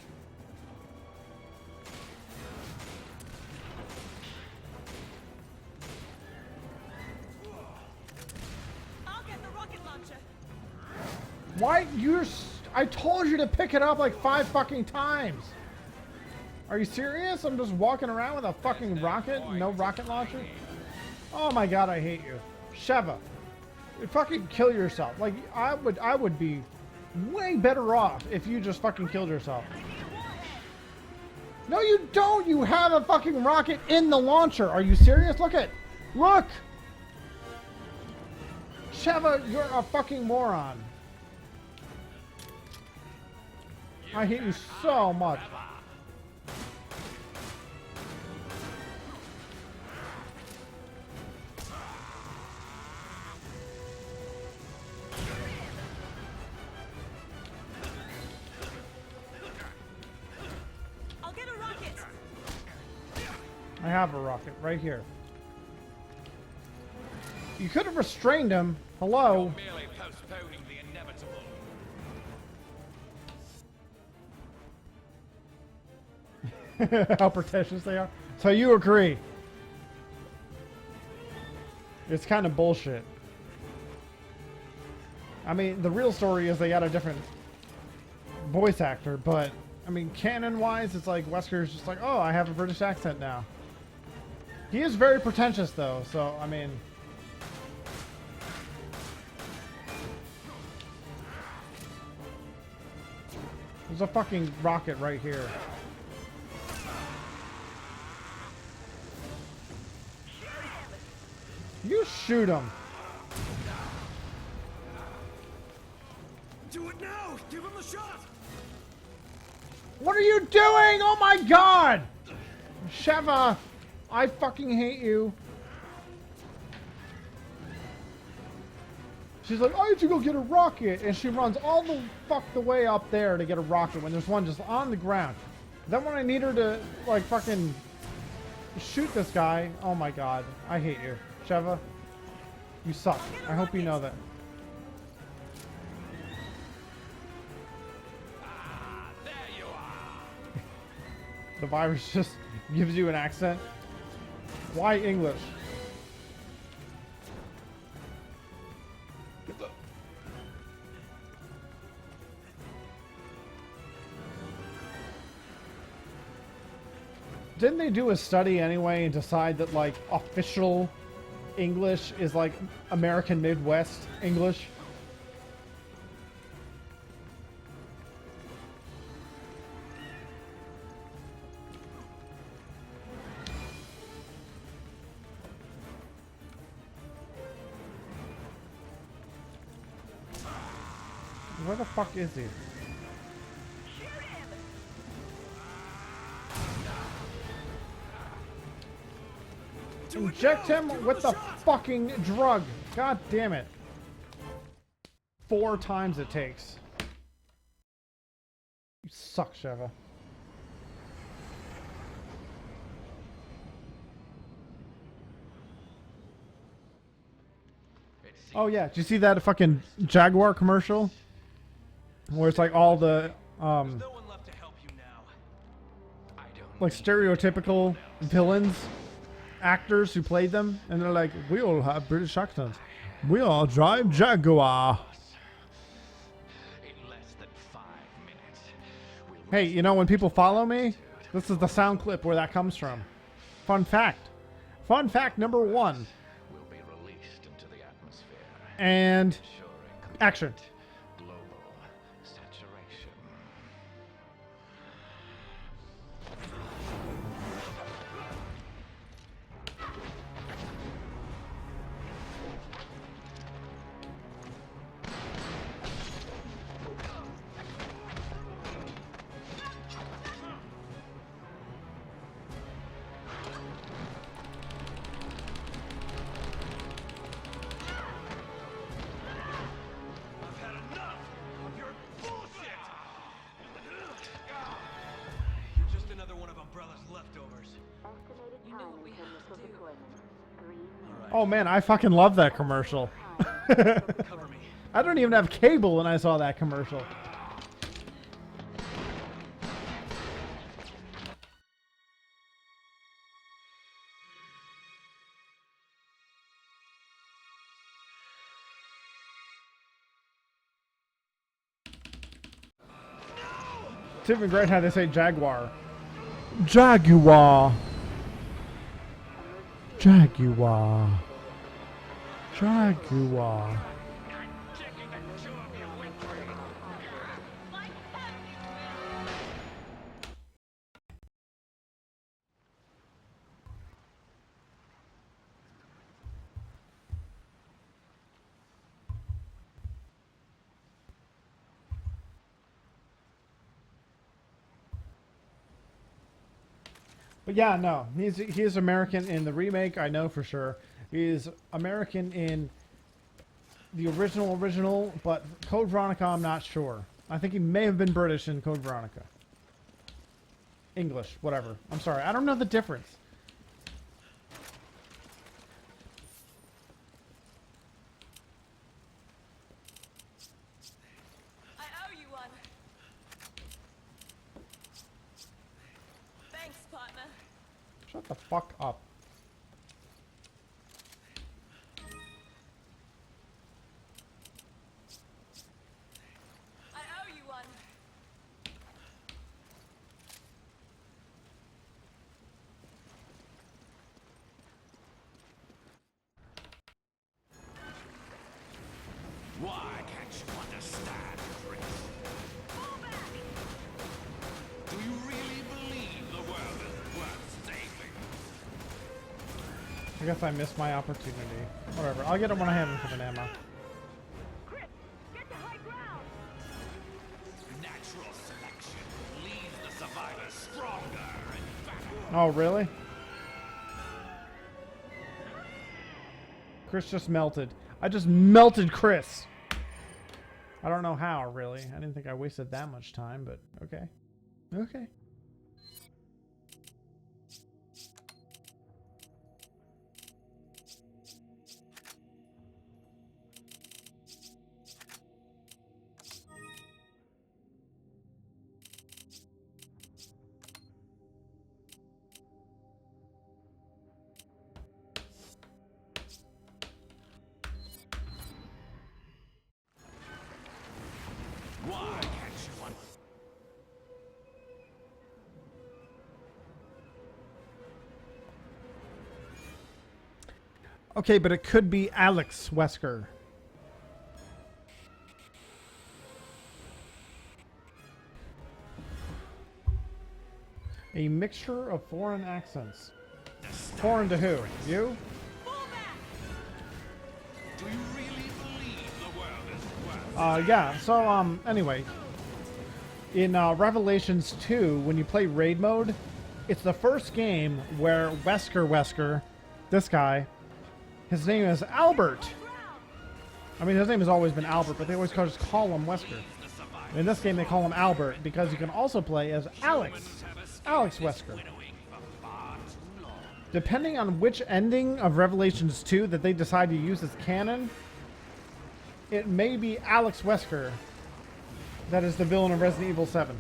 [SPEAKER 6] I'll get the rocket launcher.
[SPEAKER 1] Why? I told you to pick it up like 5 fucking times. Are you serious? I'm just walking around with a fucking rocket? No rocket launcher? Oh my god, I hate you. Sheva. You fucking kill yourself. Like, I would be way better off if you just fucking killed yourself. No, you don't! You have a fucking rocket in the launcher! Are you serious? Look at... Look! Sheva, you're a fucking moron. I hate you so much.
[SPEAKER 6] I'll get a rocket.
[SPEAKER 1] I have a rocket right here. You could have restrained him. Hello?
[SPEAKER 2] Merely postponing the inevitable.
[SPEAKER 1] How pretentious they are. So you agree? It's kind of bullshit. I mean, the real story is they got a different voice actor, but I mean, canon-wise, it's like Wesker's just like, oh, I have a British accent now. He is very pretentious, though, so I mean, There's a fucking rocket right here. You shoot him.
[SPEAKER 4] Do it now! Give him a shot!
[SPEAKER 1] What are you doing? Oh my god! Sheva, I fucking hate you. She's like, I have to go get a rocket, and she runs all the fuck the way up there to get a rocket when there's one just on the ground. Then when I need her to, like, fucking shoot this guy, oh my god, I hate you. Sheva, you suck. I hope you know that.
[SPEAKER 2] There you are.
[SPEAKER 1] The virus just gives you an accent. Why English? Didn't they do a study anyway and decide that, like, official English is like American Midwest English? Where the fuck is he? Inject him with the fucking drug. God damn it. 4 times it takes. You suck, Sheva. Oh yeah, did you see that fucking Jaguar commercial? Where it's like all the
[SPEAKER 4] No one left to help you now.
[SPEAKER 1] like stereotypical villains, actors who played them, and they're like, we all have British accents. We all drive Jaguar.
[SPEAKER 3] In less than 5 minutes, we'll
[SPEAKER 1] Hey, you know when people follow me, this is the sound clip where that comes from. Fun fact. Fun fact number 1.
[SPEAKER 3] will be released into the atmosphere,
[SPEAKER 1] And
[SPEAKER 3] ensuring
[SPEAKER 1] action.
[SPEAKER 3] global saturation.
[SPEAKER 4] I've had enough of your bullshit! You're just another one of Umbrella's leftovers.
[SPEAKER 7] Estimated time until missile deployment. 3 minutes.
[SPEAKER 1] Oh man, I fucking love that commercial.
[SPEAKER 4] Cover me.
[SPEAKER 1] I don't even have cable when I saw that commercial. It's even great how they say Jaguar. Jaguar. Jaguar. Jaguar. But yeah, no, he is American in the remake. I know for sure. He is American in the original, but Code Veronica, I'm not sure. I think he may have been British in Code Veronica. English, whatever. I'm sorry, I don't know the difference.
[SPEAKER 6] I owe you one. Thanks, partner.
[SPEAKER 1] Shut the fuck up.
[SPEAKER 6] I owe you one.
[SPEAKER 2] Why can't you understand, Chris?
[SPEAKER 1] I guess I missed my opportunity. Whatever. I'll get it when I have infinite ammo.
[SPEAKER 6] Chris, get to high ground.
[SPEAKER 2] Natural selection leaves the survivor stronger and fatter.
[SPEAKER 1] Oh, really? Chris just melted. I just melted Chris. I don't know how, really. I didn't think I wasted that much time, but okay. Okay.
[SPEAKER 2] Why can't you un-
[SPEAKER 1] Okay, but it could be Alex Wesker. A mixture of foreign accents. Foreign to who? You?
[SPEAKER 6] Fall back.
[SPEAKER 2] Do you really believe the world is worth?
[SPEAKER 1] Yeah, so, anyway. In, Revelations 2, when you play raid mode, it's the first game where Wesker, this guy, his name is Albert. I mean, his name has always been Albert, but they always just call him Wesker. In this game, they call him Albert because you can also play as Alex Wesker. Depending on which ending of Revelations 2 that they decide to use as canon, it may be Alex Wesker that is the villain of Resident Evil 7.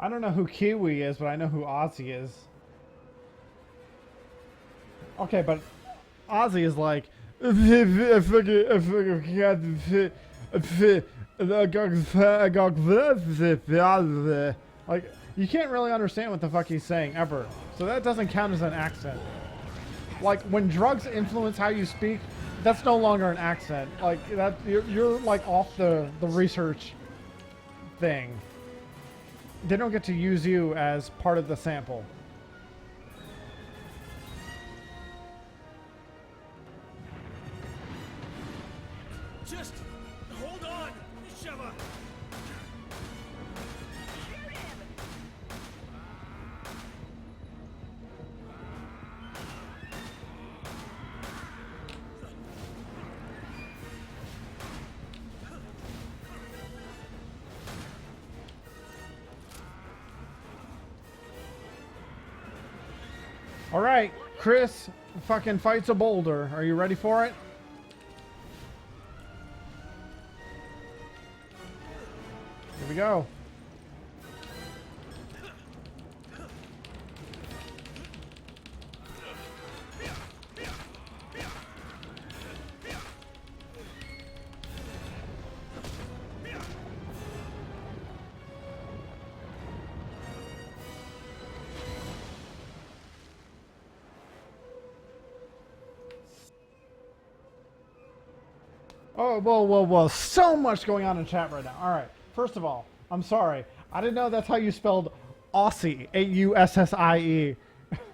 [SPEAKER 1] I don't know who Kiwi is, but I know who Ozzy is. Okay, but Ozzy is like... Like, you can't really understand what the fuck he's saying, ever. So that doesn't count as an accent. Like, when drugs influence how you speak, that's no longer an accent. Like, that you're like off the research thing. They don't get to use you as part of the sample.
[SPEAKER 4] Just hold on, Sheva.
[SPEAKER 1] All right, Chris fucking fights a boulder. Are you ready for it? Here we go. Oh, whoa. So much going on in chat right now. All right. First of all, I'm sorry. I didn't know that's how you spelled Aussie. A-U-S-S-I-E.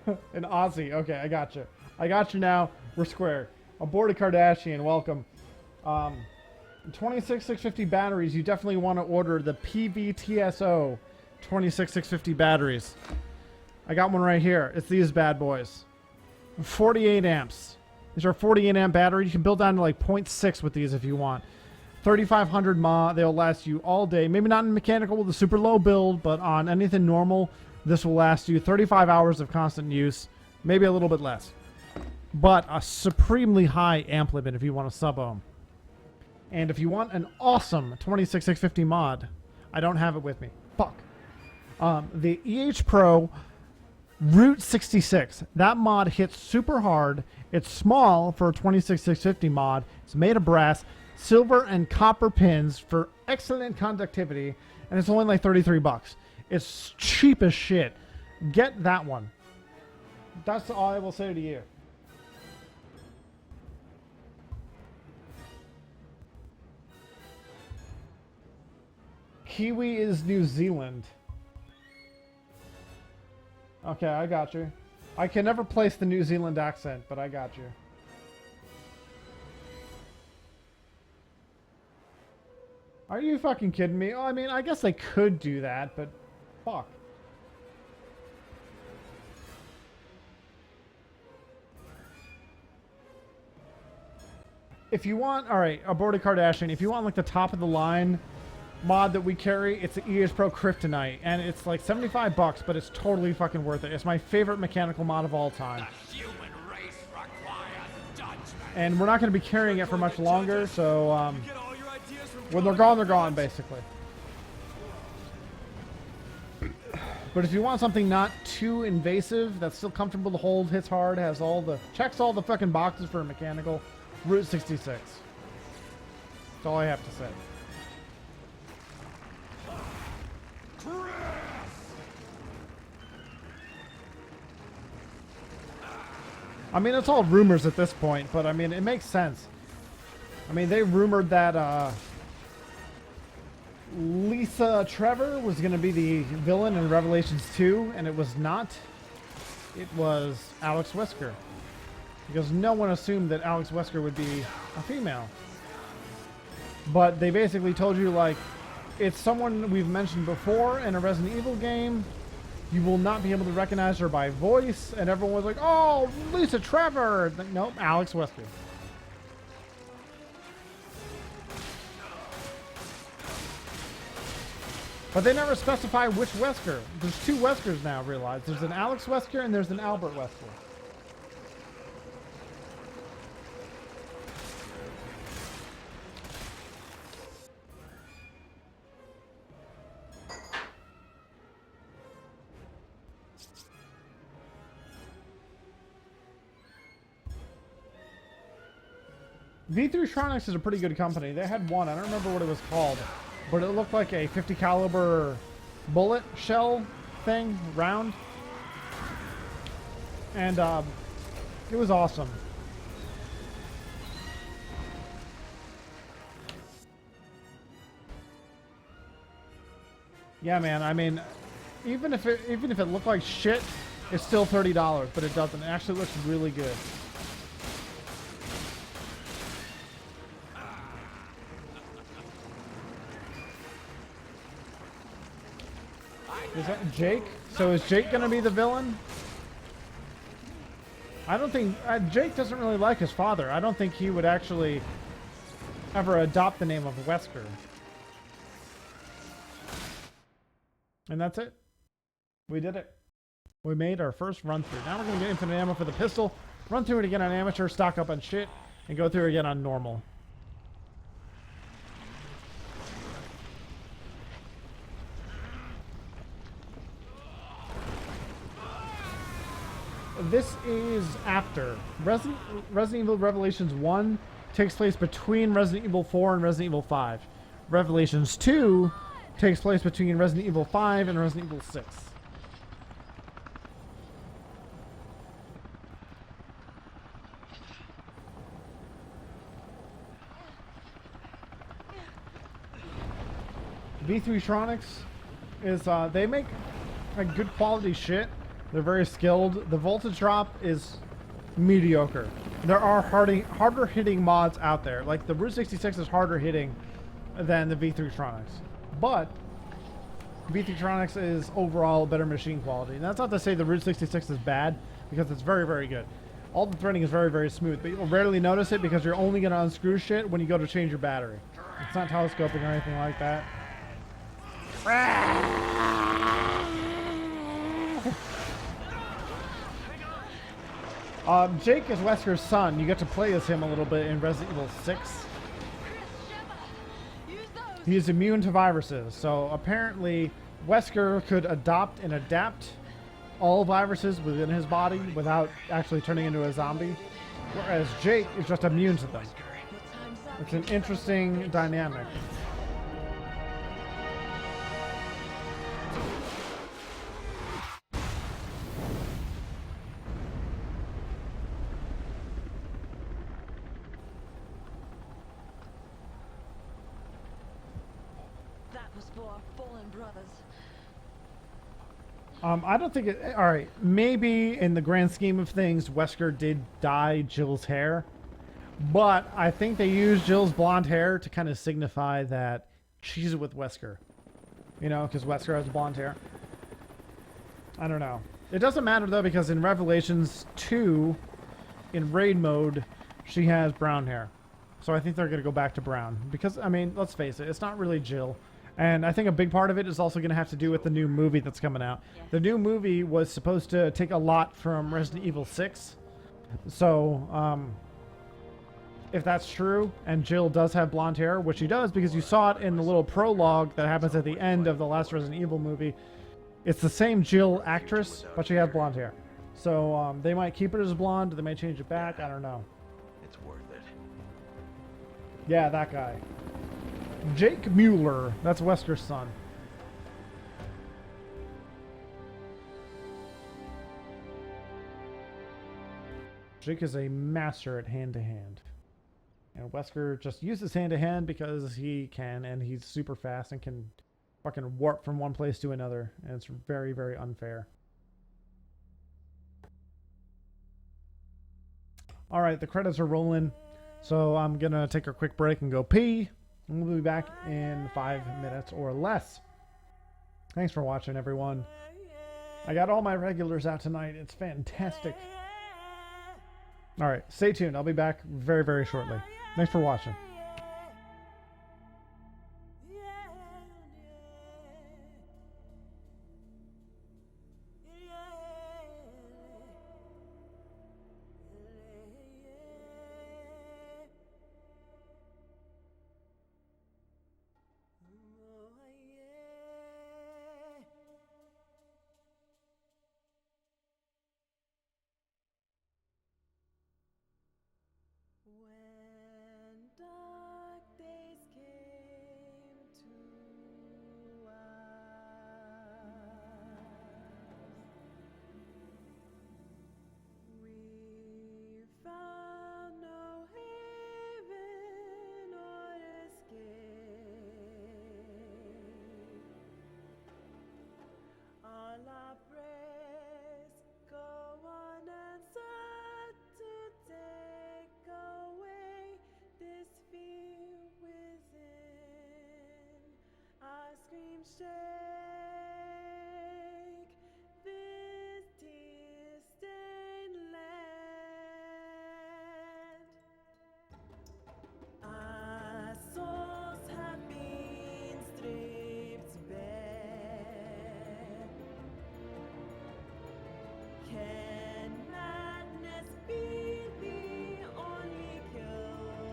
[SPEAKER 1] An Aussie. Okay, I got you. I got you now. We're square. Aborted Kardashian. Welcome. 26650 batteries. You definitely want to order the PVTSO 26650 batteries. I got one right here. It's these bad boys. 48 amps. These are 48 amp batteries. You can build down to like 0.6 with these if you want. 3500 mAh. They'll last you all day. Maybe not in mechanical with a super low build, but on anything normal, this will last you 35 hours of constant use. Maybe a little bit less. But a supremely high amp limit if you want a sub-ohm. And if you want an awesome 26650 mod, I don't have it with me. Fuck. The EH Pro Route 66. That mod hits super hard. It's small for a 26650 mod. It's made of brass, silver, and copper pins for excellent conductivity, and it's only like 33 bucks. It's cheap as shit. Get that one. That's all I will say to you. Kiwi is New Zealand. Okay, I got you. I can never place the New Zealand accent, but I got you. Are you fucking kidding me? Oh, I mean, I guess I could do that, but fuck. If you want, alright, Aborted Kardashian, if you want like the top of the line mod that we carry, it's the ES Pro Kryptonite, and it's like 75 bucks, but it's totally fucking worth it. It's my favorite mechanical mod of all time.
[SPEAKER 2] The human race requires judgment.
[SPEAKER 1] And we're not going to be carrying it for much longer, so when they're gone, basically. But if you want something not too invasive, that's still comfortable to hold, hits hard, has all the, checks all the fucking boxes for a mechanical, Route 66. That's all I have to say. I mean, it's all rumors at this point, but I mean, it makes sense. I mean, they rumored that Lisa Trevor was going to be the villain in Revelations 2, and it was not. It was Alex Wesker. Because no one assumed that Alex Wesker would be a female. But they basically told you, like, it's someone we've mentioned before in a Resident Evil game. You will not be able to recognize her by voice. And everyone was like, oh, Lisa Trevor. Like, nope, Alex Wesker. But they never specify which Wesker. There's two Weskers now, realize. There's an Alex Wesker and there's an Albert Wesker. V3tronics is a pretty good company. They had one, I don't remember what it was called, but it looked like a 50 caliber bullet shell thing, round. And it was awesome. Yeah, man, I mean, even if it looked like shit, it's still $30, but it doesn't. It actually looks really good. Is that Jake? So is Jake going to be the villain? I don't think... Jake doesn't really like his father. I don't think he would actually ever adopt the name of Wesker. And that's it. We did it. We made our first run through. Now we're going to get infinite ammo for the pistol, run through it again on amateur, stock up on shit, and go through it again on normal. This is after. Resident Evil Revelations 1 takes place between Resident Evil 4 and Resident Evil 5. Revelations 2 takes place between Resident Evil 5 and Resident Evil 6. V3tronics is, they make like good quality shit. They're very skilled. The voltage drop is mediocre. There are harder hitting mods out there. Like the Route 66 is harder hitting than the V3tronics. But V3tronics is overall better machine quality. And that's not to say the Route 66 is bad, because it's very, very good. All the threading is very, very smooth, but you'll rarely notice it because you're only going to unscrew shit when you go to change your battery. It's not telescoping or anything like that. Jake is Wesker's son. You get to play as him a little bit in Resident Evil 6. He is immune to viruses, so apparently Wesker could adopt and adapt all viruses within his body without actually turning into a zombie, whereas Jake is just immune to them. It's an interesting dynamic.
[SPEAKER 6] That was for our fallen brothers.
[SPEAKER 1] I don't think it... Alright, maybe in the grand scheme of things, Wesker did dye Jill's hair. But I think they used Jill's blonde hair to kind of signify that she's with Wesker. You know, because Wesker has blonde hair. I don't know. It doesn't matter, though, because in Revelations 2, in raid mode, she has brown hair. So I think they're going to go back to brown. Because, I mean, let's face it, it's not really Jill. And I think a big part of it is also going to have to do with the new movie that's coming out. Yeah. The new movie was supposed to take a lot from Resident Evil 6. So, if that's true, and Jill does have blonde hair, which she does because you saw it in the little prologue that happens at the end of the last Resident Evil movie, it's the same Jill actress, but she has blonde hair. So, they might keep it as blonde, they might change it back, I don't know.
[SPEAKER 3] It's worth it.
[SPEAKER 1] Yeah, that guy. Jake Mueller. That's Wesker's son. Jake is a master at hand-to-hand. And Wesker just uses hand-to-hand because he can, and he's super fast and can fucking warp from one place to another. And it's very, very unfair. Alright, the credits are rolling. So I'm gonna take a quick break and go pee. And we'll be back in 5 minutes or less. Thanks for watching, everyone. I got all my regulars out tonight. It's fantastic. Alright, stay tuned. I'll be back very, very shortly. Thanks for watching.
[SPEAKER 8] When dark days came to us, we found no haven or escape. All our prayers go unanswered to take away this fear within. Our screams shake this tear-stained land. Our souls have been stripped bare. Can madness be the only cure?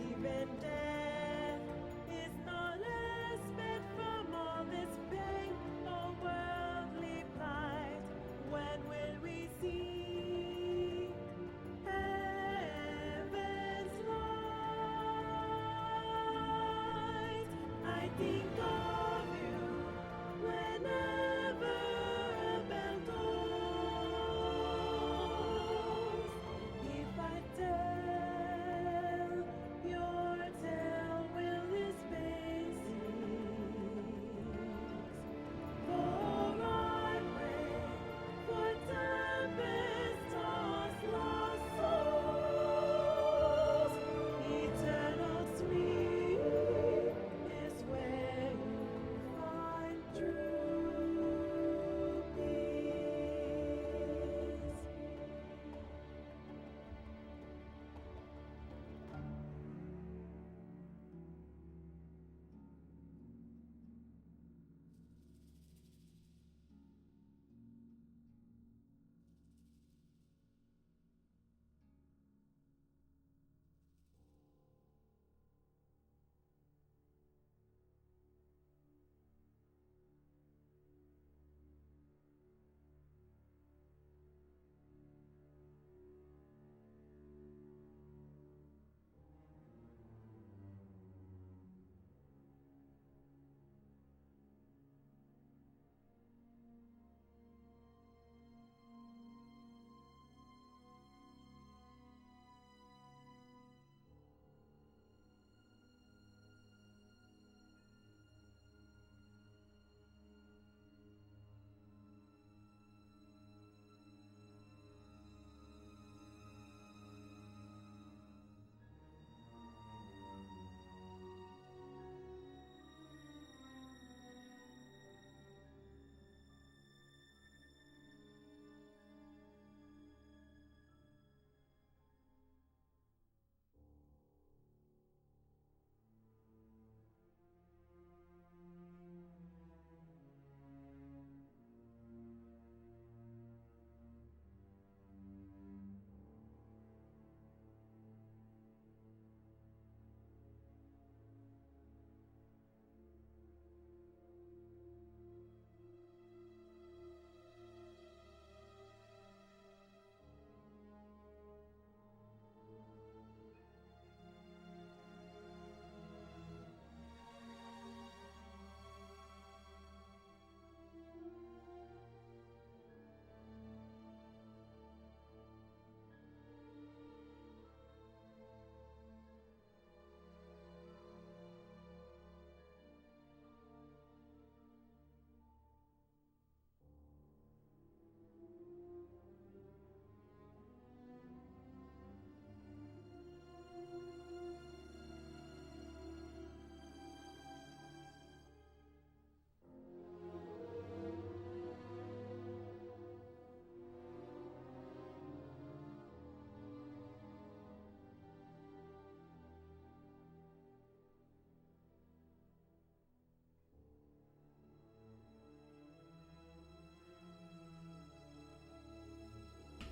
[SPEAKER 8] Even death is no less bad from all this pain or worldly plight. When will we see heaven's light? I think of you whenever a bell tolls. If I tell your tale, will this pain cease? For I pray for tempest-tossed lost souls. Eternal sleep is where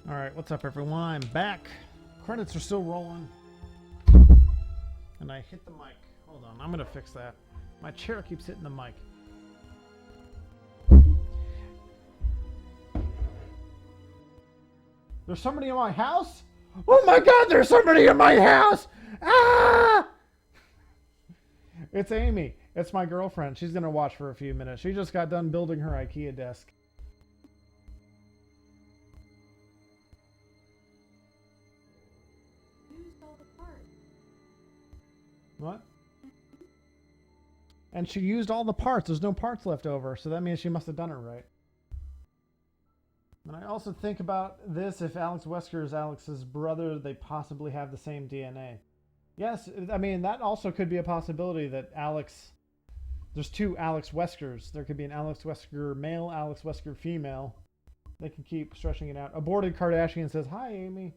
[SPEAKER 1] Alright, what's up everyone? I'm back. Credits are still rolling. And I hit the mic. Hold on, I'm gonna fix that. My chair keeps hitting the mic. There's somebody in my house? Oh my god, there's somebody in my house! Ah! It's Amy. It's my girlfriend. She's gonna watch for a few minutes. She just got done building her IKEA desk. What? And she used all the parts. There's no parts left over, so that means she must have done it right. And I also think about this: if Alex Wesker is Alex's brother, they possibly have the same DNA. Yes, I mean, that also could be a possibility that Alex... There's two Alex Weskers. There could be an Alex Wesker male, Alex Wesker female. They can keep stretching it out. Aborted Kardashian says, "Hi, Amy."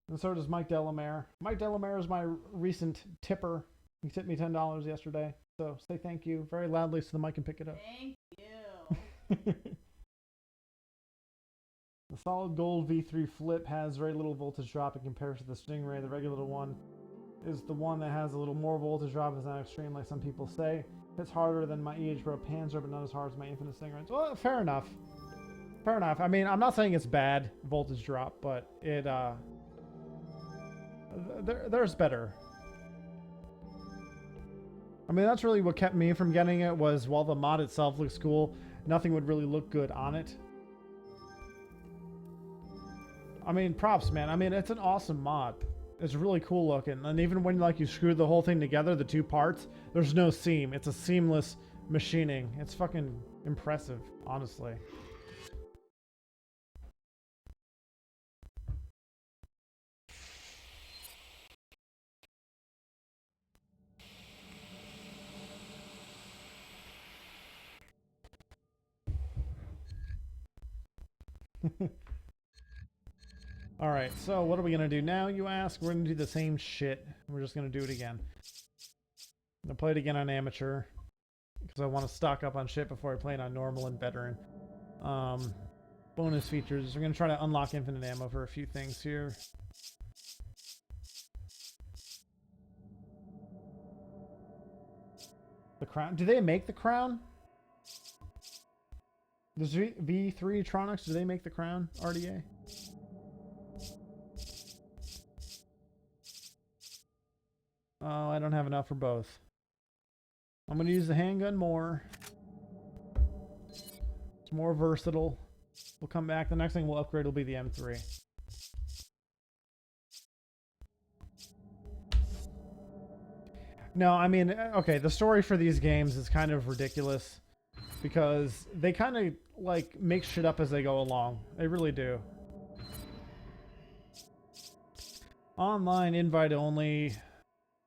[SPEAKER 1] And so does Mike Delamere. Mike Delamere is my recent tipper. He tipped me $10 yesterday. So say thank you very loudly so the mic can pick it up.
[SPEAKER 6] Thank you.
[SPEAKER 1] The solid gold V3 flip has very little voltage drop in comparison to the Stingray. The regular one is the one that has a little more voltage drop. It's not extreme like some people say. It's harder than my EH Pro Panzer, but not as hard as my Infinite Stingray. Well, fair enough. Fair enough. I mean, I'm not saying it's bad voltage drop, but it there's better. I mean, that's really what kept me from getting it, was while the mod itself looks cool, nothing would really look good on it. I mean, props, man. I mean, it's an awesome mod. It's really cool looking. And even when like you screw the whole thing together, the two parts, there's no seam. It's a seamless machining. It's fucking impressive, honestly. Alright, so what are we going to do now, you ask? We're going to do the same shit. We're just going to do it again. I'm going to play it again on amateur, because I want to stock up on shit before I play it on normal and veteran. Bonus features. We're going to try to unlock infinite ammo for a few things here. The crown. Do they make the crown? Does V3 Tronics, do they make the crown? RDA? Oh, I don't have enough for both. I'm going to use the handgun more. It's more versatile. We'll come back. The next thing we'll upgrade will be the M3. No, I mean, okay, the story for these games is kind of ridiculous because they kind of, like, make shit up as they go along. They really do. Online, invite only.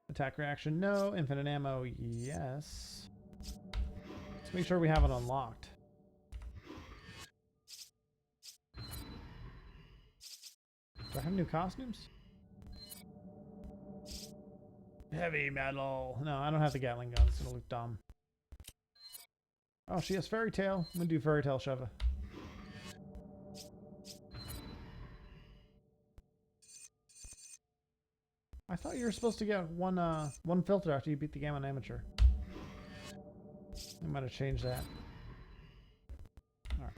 [SPEAKER 1] Attack reaction, no. Infinite ammo, yes. Let's make sure we have it unlocked. Do I have new costumes? Heavy metal. No, I don't have the Gatling guns. It'll look dumb. Oh, she has Fairy Tail. I'm gonna do Fairy Tail Sheva. I thought you were supposed to get one filter after you beat the game on amateur. I might have changed that. Alright.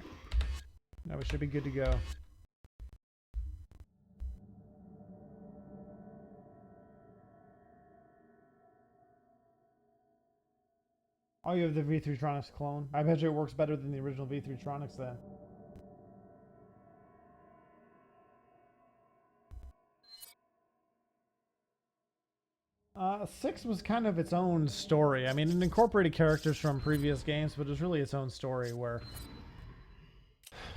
[SPEAKER 1] Now we should be good to go. Oh, you have the V3 Tronics clone? I bet you it works better than the original V3 Tronics then. 6 was kind of its own story. I mean, it incorporated characters from previous games, but it was really its own story where...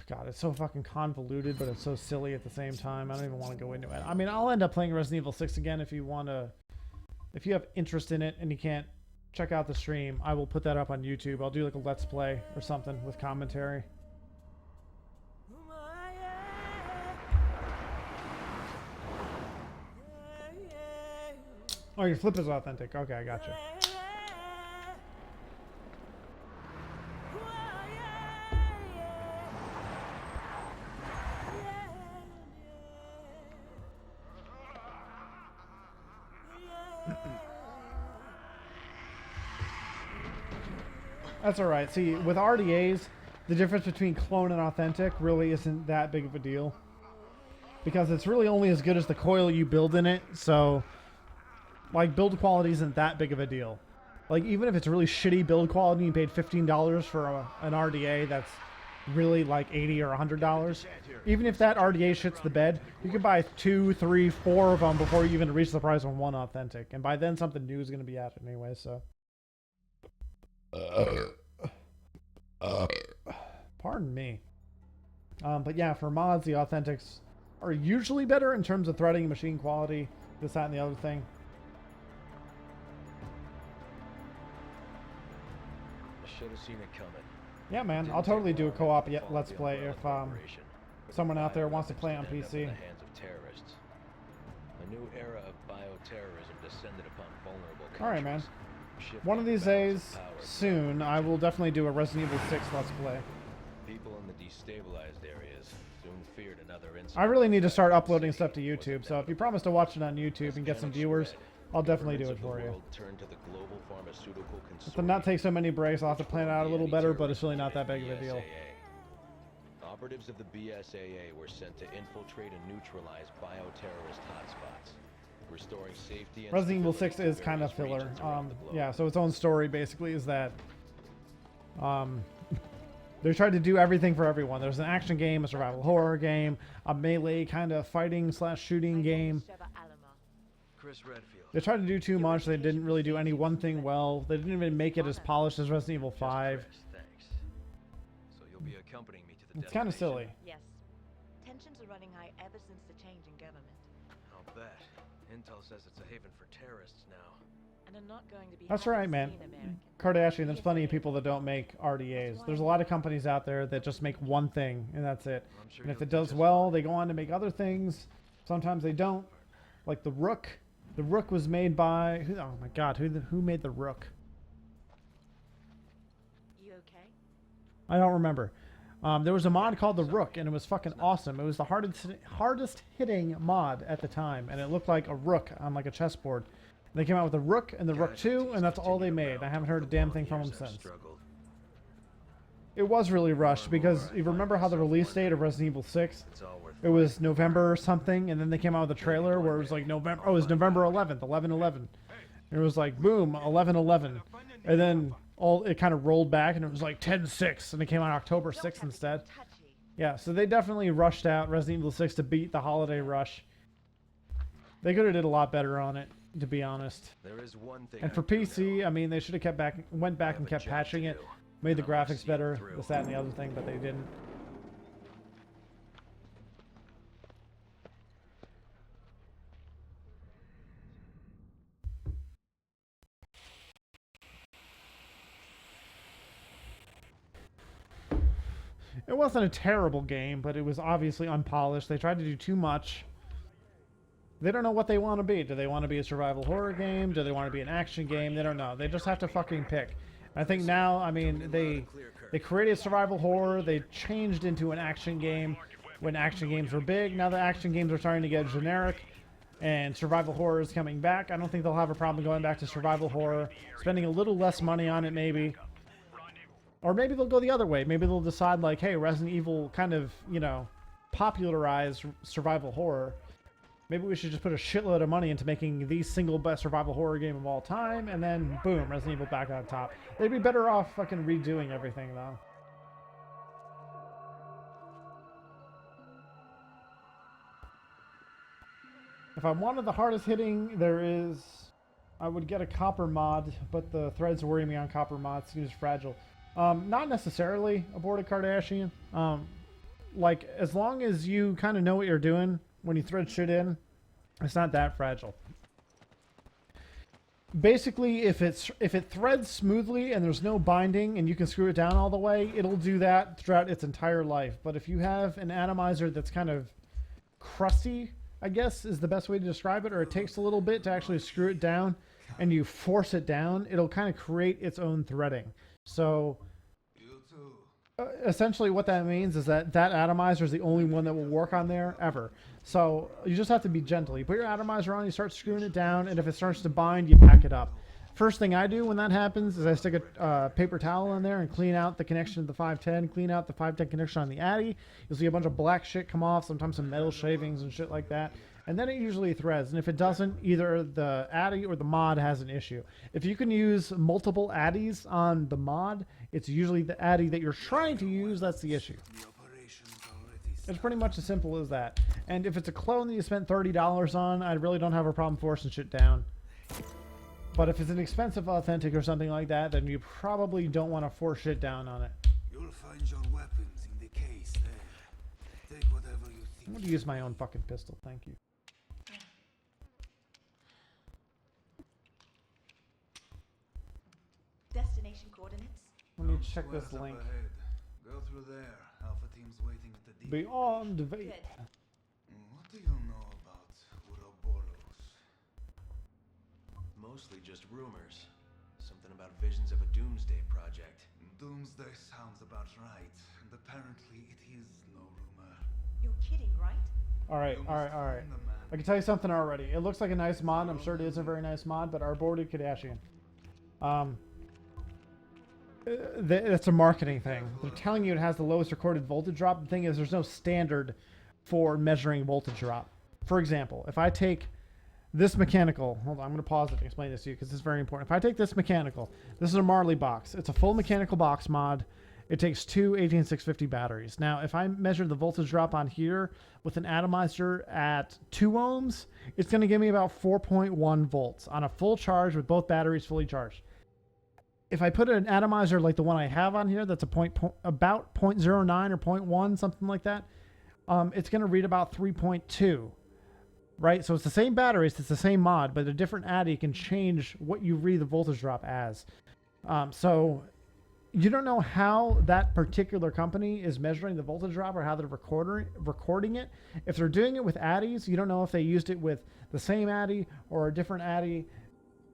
[SPEAKER 1] God, it's so fucking convoluted, but it's so silly at the same time. I don't even want to go into it. I mean, I'll end up playing Resident Evil 6 again if you want to... If you have interest in it and you can't check out the stream, I will put that up on YouTube. I'll do like a Let's Play or something with commentary. Oh, your flip is authentic. Okay, I gotcha. That's alright. See, with RDAs, the difference between clone and authentic really isn't that big of a deal. Because it's really only as good as the coil you build in it, so... Like, build quality isn't that big of a deal. Like, even if it's really shitty build quality and you paid $15 for an RDA that's really like $80 or $100, even if that RDA shits the bed, you can buy 2, 3, 4 of them before you even reach the price of one authentic. And by then, something new is going to be out anyway, so... Pardon me. But yeah, for mods, the authentics are usually better in terms of threading, machine quality, this, that, and the other thing.
[SPEAKER 9] I should have seen it coming.
[SPEAKER 1] Yeah, man, I'll totally do a co-op Let's Play if someone out there wants to play on PC.
[SPEAKER 9] In the hands of terrorists. A new era of bioterrorism descended upon vulnerable countries.
[SPEAKER 1] Alright, man. One of these days, soon, I will definitely do a Resident Evil 6 Let's Play.
[SPEAKER 9] People in the destabilized areas soon feared another incident.
[SPEAKER 1] I really need to start uploading stuff to YouTube, so if you promise to watch it on YouTube and get some viewers, I'll definitely do it for you. To not take so many breaks, I'll have to plan it out a little better, but it's really not that big of a deal.
[SPEAKER 9] Operatives of the BSAA were sent to infiltrate and neutralize bioterrorist hotspots, restoring safety.
[SPEAKER 1] Resident Evil 6 is kind of filler. Yeah, so its own story basically is that they tried to do everything for everyone. There's an action game, a survival horror game, a melee kind of fighting / shooting game. They tried to do too much. They didn't really do any one thing well. They didn't even make it as polished as Resident Evil 5.
[SPEAKER 9] So you'll be accompanying me to the
[SPEAKER 1] It's kind of silly.
[SPEAKER 10] Yes. Tensions are running high ever since the change in government.
[SPEAKER 9] I'll bet. Intel says it's a haven for terrorists now.
[SPEAKER 10] And are not going to be
[SPEAKER 1] That's right, man. Kardashian, there's plenty of people that don't make RDAs. There's a lot of companies out there that just make one thing, and that's it. And if it does well, they go on to make other things. Sometimes they don't. Like the Rook. The Rook was made by... oh my god, who made the Rook?
[SPEAKER 10] You okay?
[SPEAKER 1] I don't remember. There was a mod called the Rook, and it was fucking awesome. It was the hardest hitting mod at the time, and it looked like a rook on like a chessboard. They came out with the Rook and the Rook 2, and that's all they made. I haven't heard a damn thing from them since. It was really rushed, because you remember how the release date of Resident Evil 6, it was November or something, and then they came out with a trailer where it was like November, oh, it was November 11th, 11/11. It was like, boom, 11/11. And then it kind of rolled back, and it was like 10/6, and it came out October 6th instead. Yeah, so they definitely rushed out Resident Evil 6 to beat the holiday rush. They could have did a lot better on it, to be honest.
[SPEAKER 9] There is one thing.
[SPEAKER 1] And for PC, I mean, they should have went back and kept patching it, made the graphics better, this, that, and the other thing, but they didn't. It wasn't a terrible game, but it was obviously unpolished. They tried to do too much. They don't know what they want to be. Do they want to be a survival horror game? Do they want to be an action game? They don't know. They just have to fucking pick. I think now, I mean, they created survival horror. They changed into an action game when action games were big. Now the action games are starting to get generic, and survival horror is coming back. I don't think they'll have a problem going back to survival horror, spending a little less money on it maybe. Or maybe they'll go the other way. Maybe they'll decide like, hey, Resident Evil kind of, you know, popularized survival horror. Maybe we should just put a shitload of money into making the single best survival horror game of all time, and then boom, Resident Evil back on top. They'd be better off fucking redoing everything though. If I wanted the hardest hitting, I would get a copper mod, but the threads worry me on copper mods. Seems fragile. Not necessarily aborted Kardashian. Like, as long as you kind of know what you're doing when you thread shit in, it's not that fragile. Basically, if it threads smoothly and there's no binding and you can screw it down all the way, it'll do that throughout its entire life. But if you have an atomizer that's kind of crusty, I guess is the best way to describe it, or it takes a little bit to actually screw it down and you force it down, it'll kind of create its own threading. So, essentially what that means is that that atomizer is the only one that will work on there ever. So you just have to be gentle. You put your atomizer on, you start screwing it down, and if it starts to bind, you back it up. First thing I do when that happens is I stick a paper towel in there and clean out the connection to the 510, clean out the 510 connection on the Addy. You'll see a bunch of black shit come off, sometimes some metal shavings and shit like that. And then it usually threads. And if it doesn't, either the Addy or the mod has an issue. If you can use multiple Addies on the mod, it's usually the Addy that you're trying to use that's the issue. It's pretty much as simple as that. And if it's a clone that you spent $30 on, I really don't have a problem forcing shit down. But if it's an expensive authentic or something like that, then you probably don't want to force shit down on it.
[SPEAKER 11] You'll find your weapons in the case there. Take whatever you think.
[SPEAKER 1] I'm going to use my own fucking pistol, thank you.
[SPEAKER 10] Destination coordinates?
[SPEAKER 1] Let me check this link.
[SPEAKER 11] Ahead. Go through there. Alpha team's waiting at the deep.
[SPEAKER 1] Beyond Vape.
[SPEAKER 11] What do you know about Uroboros?
[SPEAKER 4] Mostly just rumors. Something about visions of a doomsday project.
[SPEAKER 11] Doomsday sounds about right, and apparently it is no rumor.
[SPEAKER 10] You're kidding, right?
[SPEAKER 1] Alright. I can tell you something already. It looks like a nice mod. I'm sure it is a very nice mod, but our boarded Kardashian. It's a marketing thing. They're telling you it has the lowest recorded voltage drop. The thing is, there's no standard for measuring voltage drop. For example, if I take this mechanical, hold on, I'm going to pause it and explain this to you because it's very important. If I take this mechanical, this is a Marley box. It's a full mechanical box mod. It takes two 18650 batteries. Now, if I measure the voltage drop on here with an atomizer at 2 ohms, it's going to give me about 4.1 volts on a full charge with both batteries fully charged. If I put an atomizer like the one I have on here, that's about 0.09 or 0.1, something like that, it's going to read about 3.2, right? So it's the same batteries, it's the same mod, but a different Addy can change what you read the voltage drop as. So you don't know how that particular company is measuring the voltage drop or how they're recording it. If they're doing it with Addies, you don't know if they used it with the same Addy or a different Addy.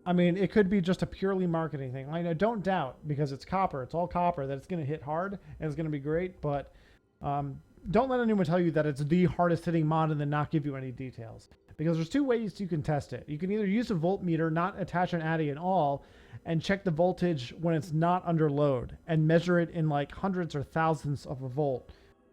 [SPEAKER 1] I mean, it could be just a purely marketing thing. I don't doubt, because it's copper, it's all copper, that it's going to hit hard and it's going to be great, but don't let anyone tell you that it's the hardest hitting mod and then not give you any details. Because there's two ways you can test it. You can either use a voltmeter, not attach an Addy at all, and check the voltage when it's not under load and measure it in like hundreds or thousands of a volt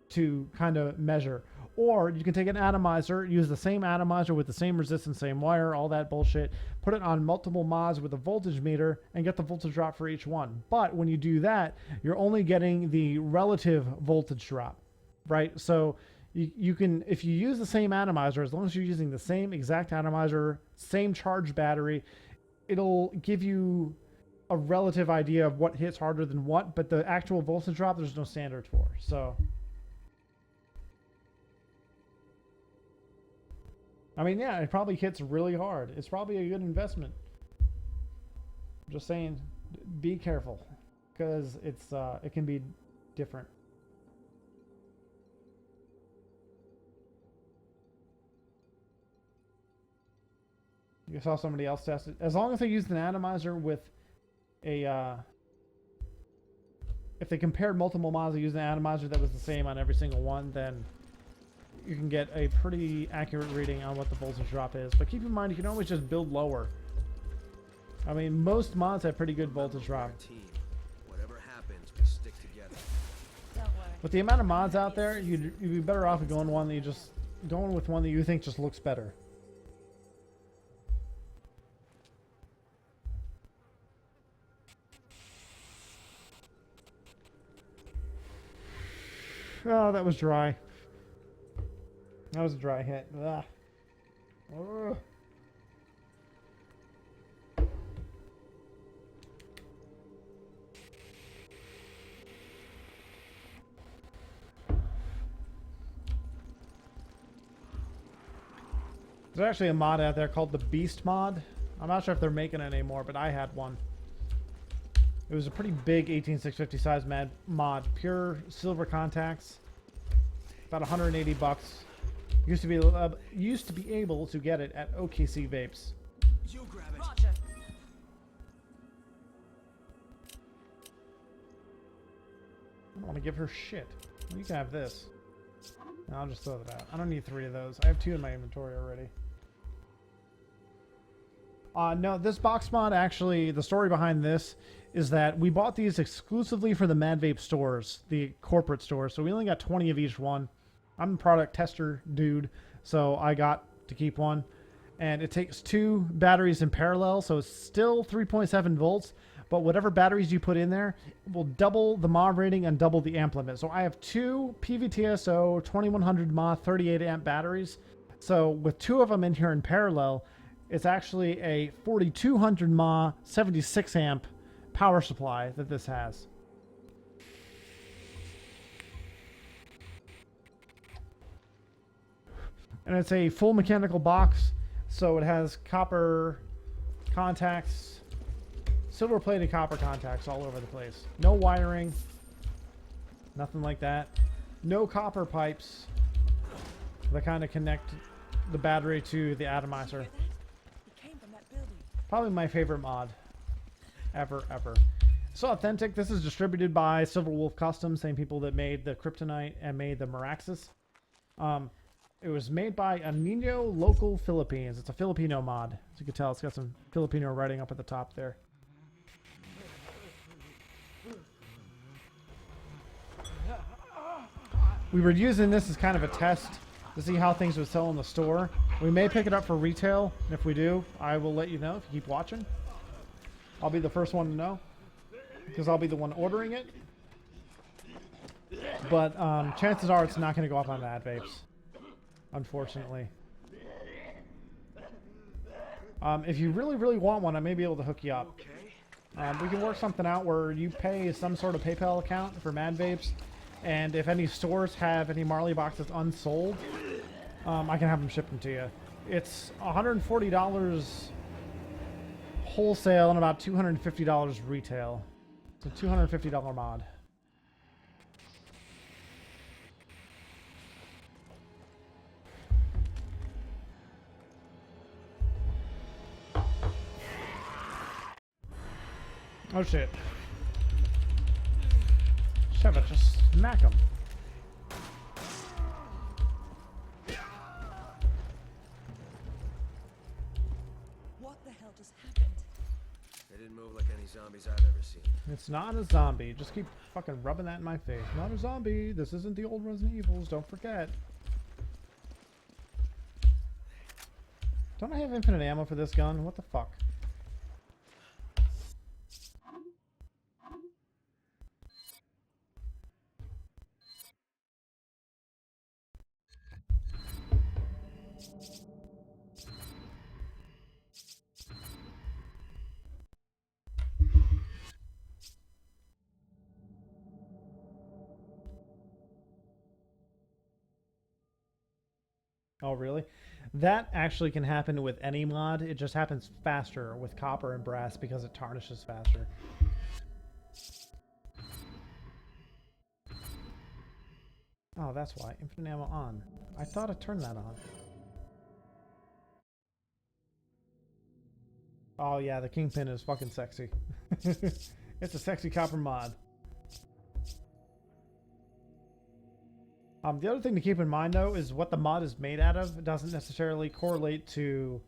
[SPEAKER 1] to kind of measure. Or you can take an atomizer, use the same atomizer with the same resistance, same wire, all that bullshit, put it on multiple mods with a voltage meter and get the voltage drop for each one. But when you do that, you're only getting the relative voltage drop, right? So you can, if you use the same atomizer, as long as you're using the same exact atomizer, same charge battery, it'll give you a relative idea of what hits harder than what, but the actual voltage drop, there's no standard for. So I mean, yeah, it probably hits really hard. It's probably a good investment. I'm just saying, be careful, because it's it can be different. You saw somebody else test it. As long as they used an atomizer with a, if they compared multiple mods and used an atomizer that was the same on every single one, then you can get a pretty accurate reading on what the voltage drop is. But keep in mind, you can always just build lower. I mean, most mods have pretty good voltage drop.
[SPEAKER 4] Whatever happens, we stick together.
[SPEAKER 1] With the amount of mods out there, you'd be better off with going with one that you think just looks better. Oh, that was dry. That was a dry hit. Ugh. Ugh. There's actually a mod out there called the Beast mod. I'm not sure if they're making it anymore, but I had one. It was a pretty big 18650 size mod. Pure silver contacts. About 180 bucks. Used to be able to get it at OKC Vapes.
[SPEAKER 4] You grab it.
[SPEAKER 6] Roger.
[SPEAKER 1] don't want to give her shit. Well, you can have this. No, I'll just throw that out. I don't need 3 of those. I have 2 in my inventory already. No, this box mod, actually, the story behind this is that we bought these exclusively for the Mad Vape stores, the corporate stores, so we only got 20 of each one. I'm a product tester dude, so I got to keep one. And it takes 2 batteries in parallel, so it's still 3.7 volts, but whatever batteries you put in there will double the mod rating and double the amp limit. So I have 2 PVTSO 2100 mAh 38 amp batteries. So with 2 of them in here in parallel, it's actually a 4200 mAh 76 amp power supply that this has. And it's a full mechanical box, so it has copper contacts, silver plated copper contacts all over the place. No wiring, nothing like that. No copper pipes that kind of connect the battery to the atomizer. Probably my favorite mod ever. So authentic. This is distributed by Silver Wolf Customs, same people that made the Kryptonite and made the Meraxis. It was made by a Nino Local Philippines. It's a Filipino mod. As you can tell, it's got some Filipino writing up at the top there. We were using this as kind of a test to see how things would sell in the store. We may pick it up for retail, and if we do, I will let you know if you keep watching. I'll be the first one to know, because I'll be the one ordering it. But chances are it's not going to go up on Mad Vapes, unfortunately. If you really want one, I may be able to hook you up. We can work something out where you pay some sort of PayPal account for Mad Vapes, and if any stores have any Marley boxes unsold, I can have them shipped them to you. It's $140 wholesale and about $250 retail. It's a $250 mod. Oh shit. Shove it, just smack him.
[SPEAKER 6] What the hell just happened?
[SPEAKER 4] They didn't move like any zombies I've ever seen.
[SPEAKER 1] It's not a zombie. Just keep fucking rubbing that in my face. Not a zombie. This isn't the old Resident Evils. Don't forget. Don't I have infinite ammo for this gun? What the fuck? Oh, really? That actually can happen with any mod. It just happens faster with copper and brass because it tarnishes faster. Oh, that's why. Infinite ammo on. I thought I turned that on. Oh, yeah, the Kingpin is fucking sexy. It's a sexy copper mod. The other thing to keep in mind, though, is what the mod is made out of. It doesn't necessarily correlate to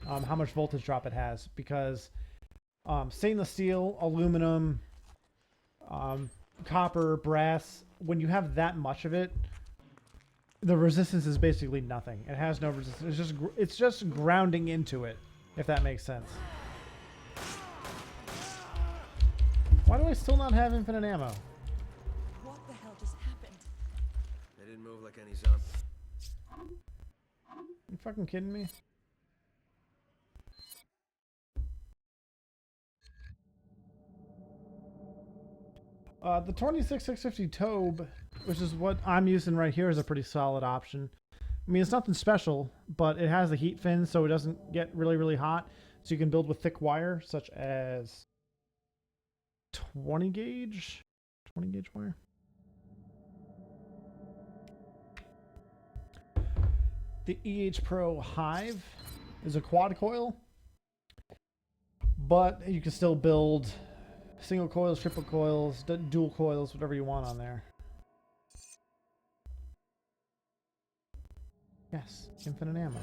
[SPEAKER 1] how much voltage drop it has, because stainless steel, aluminum, copper, brass, when you have that much of it, the resistance is basically nothing. It has no resistance. It's just grounding into it, if that makes sense. Why do I still not have infinite ammo?
[SPEAKER 6] What the hell just happened?
[SPEAKER 4] They didn't move like any zombies.
[SPEAKER 1] You fucking kidding me? The 26650 Tobe, which is what I'm using right here, is a pretty solid option. I mean, it's nothing special, but it has the heat fin, so it doesn't get really hot. So you can build with thick wire, such as 20 gauge wire. The EH Pro Hive is a quad coil, but you can still build Single coils, triple coils, dual coils, whatever you want on there. Yes, infinite ammo.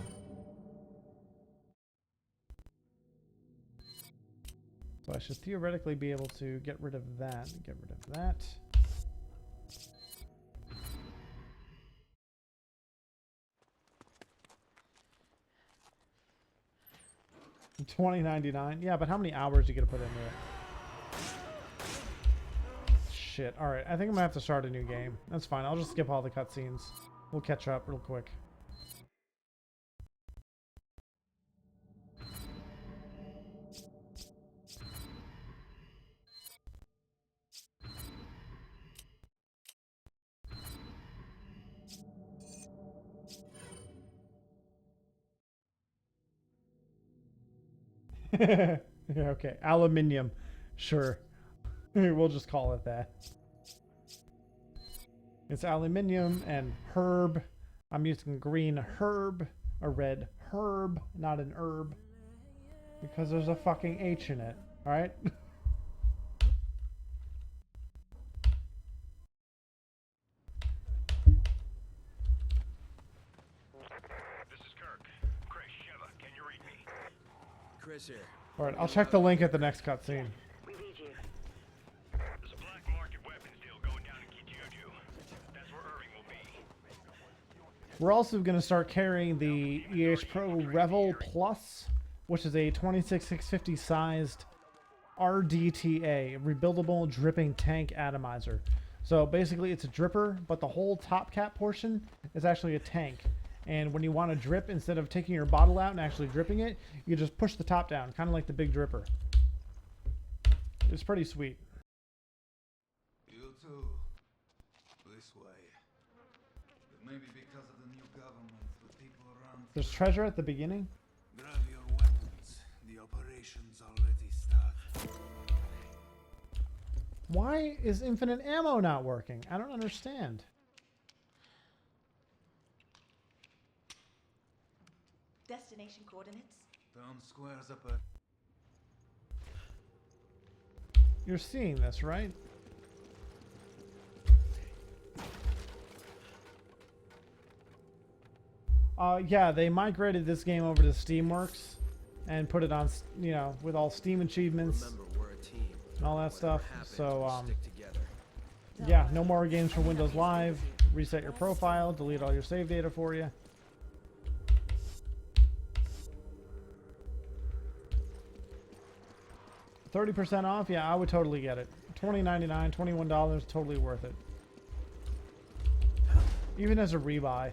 [SPEAKER 1] So I should theoretically be able to get rid of that, get rid of that. $20.99. Yeah, but how many hours you gonna put into it? Shit. All right, I think I'm gonna have to start a new game. That's fine. I'll just skip all the cutscenes. We'll catch up real quick. Yeah, okay. Aluminium. Sure. We'll just call it that. It's aluminium and herb. I'm using green herb, a red herb, not an herb. Because there's a fucking H in it. Alright?
[SPEAKER 12] This is Kirk. Chris, Sheva, can you read me?
[SPEAKER 4] Chris here.
[SPEAKER 1] Alright, I'll check the link at the next cutscene.
[SPEAKER 7] We read you.
[SPEAKER 12] There's a black market weapons deal going down in Kijuju. That's where Irving will be.
[SPEAKER 1] We're also going to start carrying the EH Pro Revel Plus, which is a 26650 sized RDTA, rebuildable dripping tank atomizer. So basically it's a dripper, but the whole top cap portion is actually a tank. And when you want to drip, instead of taking your bottle out and actually dripping it, you just push the top down, kind of like the big dripper. It's pretty sweet.
[SPEAKER 11] You too. This way. But maybe because of the new government, the people around.
[SPEAKER 1] There's treasure at the beginning.
[SPEAKER 11] Grab your weapons. The operation's already started.
[SPEAKER 1] Why is infinite ammo not working? I don't understand.
[SPEAKER 10] Destination coordinates?
[SPEAKER 11] Town squares up a.
[SPEAKER 1] You're seeing this, right? Yeah, they migrated this game over to Steamworks and put it on, you know, with all Steam achievements.
[SPEAKER 4] Remember, we're a team.
[SPEAKER 1] And all that stuff.
[SPEAKER 4] Happens,
[SPEAKER 1] So,
[SPEAKER 4] we stick together.
[SPEAKER 1] yeah, no more games for Windows Live. Reset your profile, delete all your save data for you. $30% off? Yeah, I would totally get it. $20.99, $21, totally worth it. Even as a rebuy.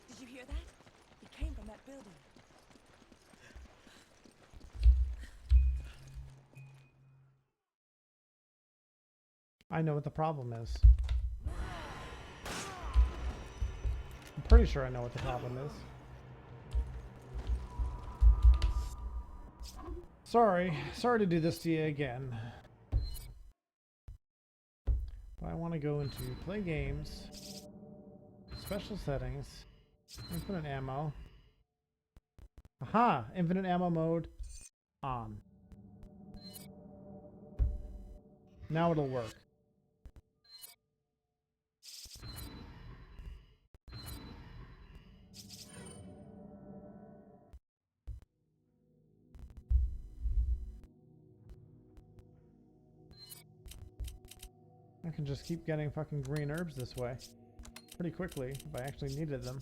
[SPEAKER 6] Did you hear that? It came from that building.
[SPEAKER 1] I know what the problem is. I'm pretty sure I know what the problem is. Sorry to do this to you again. But I want to go into play games, special settings, infinite ammo. Aha! Infinite ammo mode on. Now it'll work. I can just keep getting fucking green herbs this way pretty quickly if I actually needed them.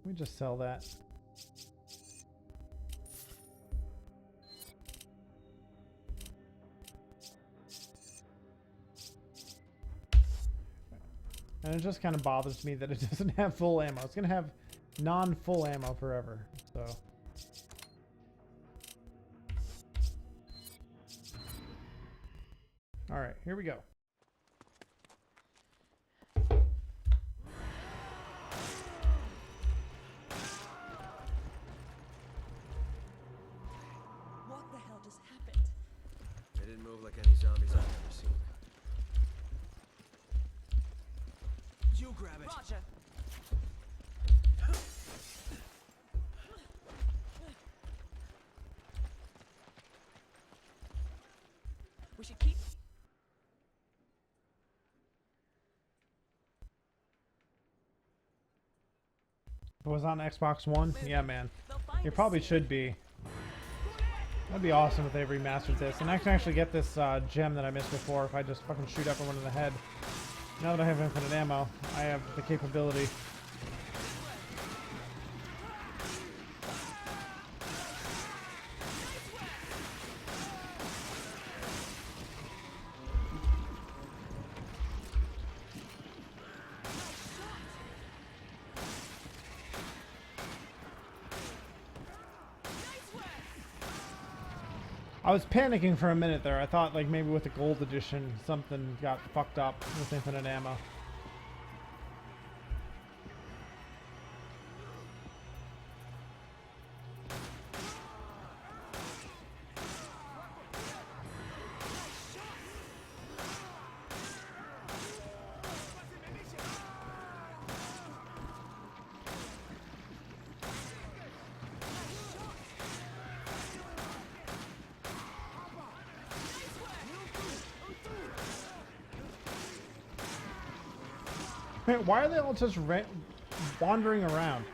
[SPEAKER 1] Let me just sell that. And it just kind of bothers me that it doesn't have full ammo. It's going to have non-full ammo forever. So all right, here we go.
[SPEAKER 4] zombies I've ever seen. You grab it.
[SPEAKER 6] Roger. We should keep.
[SPEAKER 1] It was on Xbox One? Yeah, man. It probably should be. That'd be awesome if they remastered this. And I can actually get this gem that I missed before if I just fucking shoot everyone in the head. Now that I have infinite ammo, I have the capability. I was panicking for a minute there. I thought like maybe with the gold edition something got fucked up with infinite ammo. Man, why are they all just wandering around?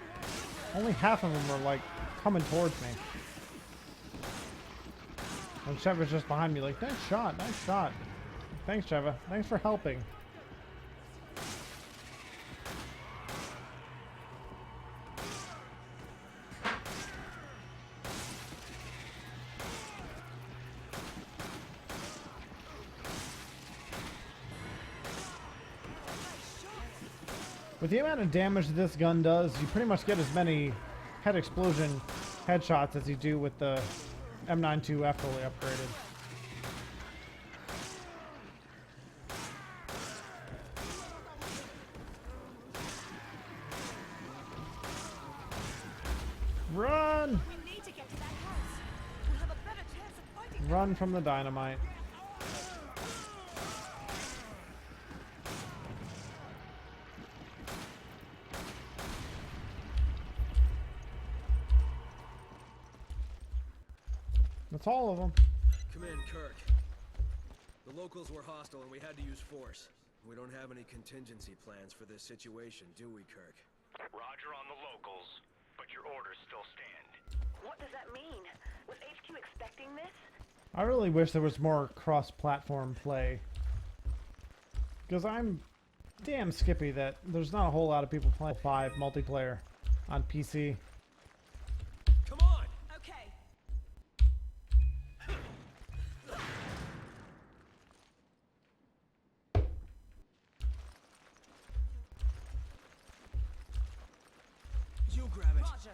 [SPEAKER 1] Only half of them are like coming towards me. And Trevor's just behind me like, nice shot, nice shot. Thanks, Trevor. Thanks for helping. With the amount of damage this gun does, you pretty much get as many head explosion headshots as you do with the M92F fully upgraded. Run!
[SPEAKER 6] We need to get to that house. We'll have a better chance of fighting.
[SPEAKER 1] Run from the dynamite. That's all of them.
[SPEAKER 4] Come in, Kirk. The locals were hostile and we had to use force. We don't have any contingency plans for this situation, do we, Kirk?
[SPEAKER 12] Roger on the locals, but your orders still stand.
[SPEAKER 7] What does that mean? Was HQ expecting this?
[SPEAKER 1] I really wish there was more cross-platform play. Because I'm damn skippy that there's not a whole lot of people playing 5 multiplayer on PC.
[SPEAKER 4] Come on!
[SPEAKER 6] Okay.
[SPEAKER 4] You grab it.
[SPEAKER 6] Roger.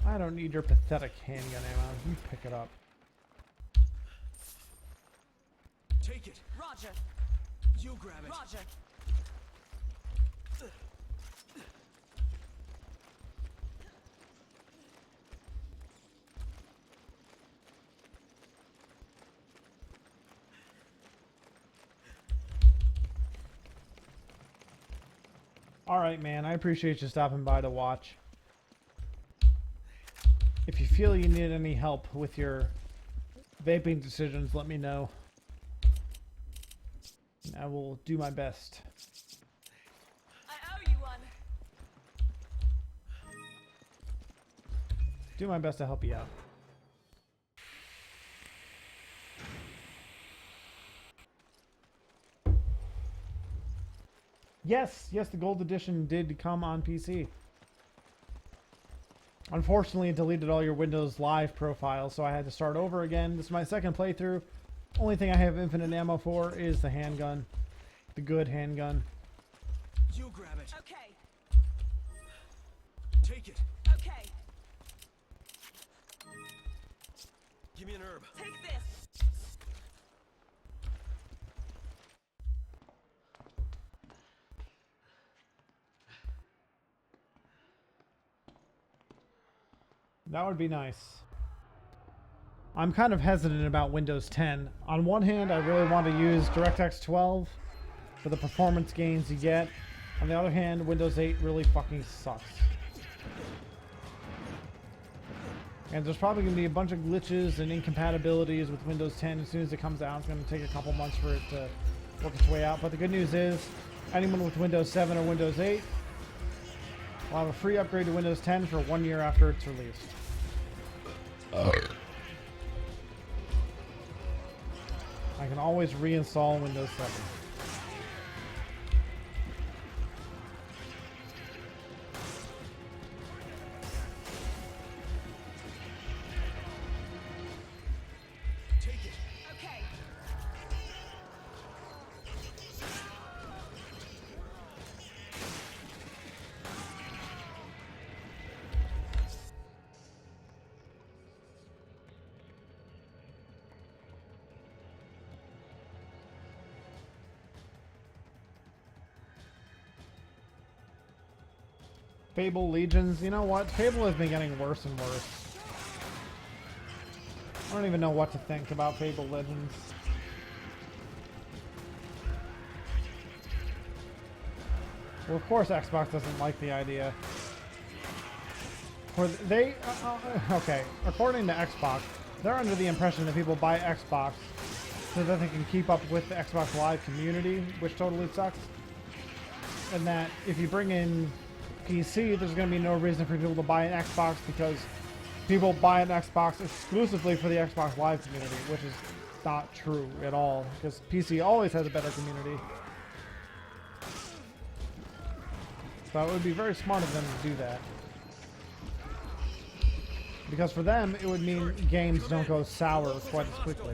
[SPEAKER 1] I don't need your pathetic handgun ammo. You pick it up.
[SPEAKER 4] Take it.
[SPEAKER 6] Roger.
[SPEAKER 4] You grab it.
[SPEAKER 6] Roger.
[SPEAKER 1] Alright, man. I appreciate you stopping by to watch. If you feel you need any help with your vaping decisions, let me know. And I will do my best.
[SPEAKER 6] I owe you one.
[SPEAKER 1] Do my best to help you out. Yes, the gold edition did come on PC. Unfortunately, it deleted all your Windows Live profiles, so I had to start over again. This is my second playthrough. Only thing I have infinite ammo for is the handgun. The good handgun.
[SPEAKER 4] You grab it.
[SPEAKER 6] Okay.
[SPEAKER 4] Take it.
[SPEAKER 6] Okay.
[SPEAKER 4] Give me an herb.
[SPEAKER 6] Take this.
[SPEAKER 1] That would be nice. I'm kind of hesitant about Windows 10. On one hand, I really want to use DirectX 12 for the performance gains you get. On the other hand, Windows 8 really fucking sucks. And there's probably going to be a bunch of glitches and incompatibilities with Windows 10 as soon as it comes out. It's going to take a couple months for it to work its way out. But the good news is, anyone with Windows 7 or Windows 8 will have a free upgrade to Windows 10 for 1 year after it's released. I can always reinstall Windows 7. Fable Legions, you know what? Fable has been getting worse and worse. I don't even know what to think about Fable Legends. Well, of course Xbox doesn't like the idea. Okay, according to Xbox, they're under the impression that people buy Xbox so that they can keep up with the Xbox Live community, which totally sucks. And that if you bring in PC, there's going to be no reason for people to buy an Xbox because people buy an Xbox exclusively for the Xbox Live community, which is not true at all, because PC always has a better community. So it would be very smart of them to do that. Because for them, it would mean games don't go sour quite as quickly.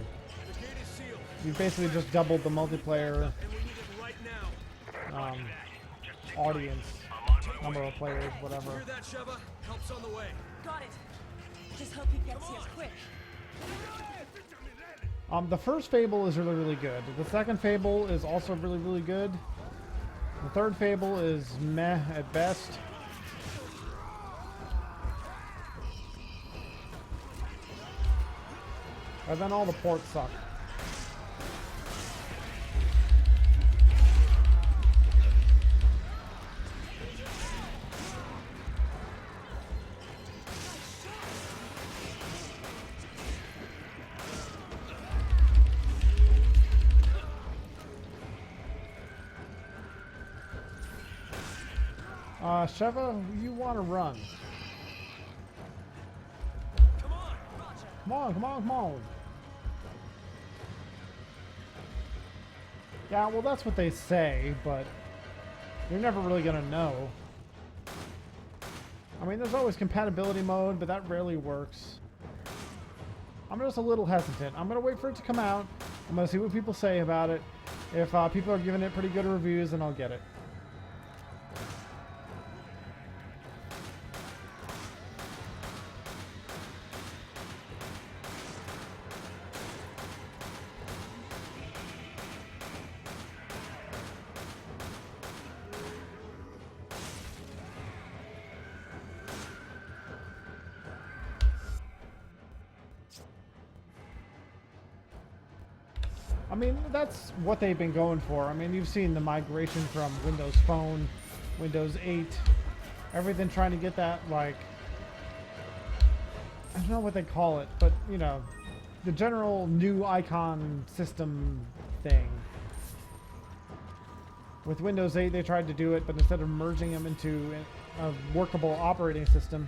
[SPEAKER 1] You basically just doubled the multiplayer audience. Number of players, whatever.
[SPEAKER 4] Hear that, Sheva? Help's on the way.
[SPEAKER 6] Got it. Just hope he gets here quick.
[SPEAKER 1] The first Fable is really, really good. The second Fable is also really, really good. The third Fable is meh at best. And then all the ports suck. Sheva, you want to run.
[SPEAKER 4] Come on,
[SPEAKER 1] come on, come on, come on. Yeah, well, that's what they say, but you're never really going to know. I mean, there's always compatibility mode, but that rarely works. I'm just a little hesitant. I'm going to wait for it to come out. I'm going to see what people say about it. If people are giving it pretty good reviews, then I'll get it. I mean, that's what they've been going for. I mean, you've seen the migration from Windows Phone, Windows 8, everything trying to get that, like, I don't know what they call it, but, you know, the general new icon system thing. With Windows 8, they tried to do it, but instead of merging them into a workable operating system,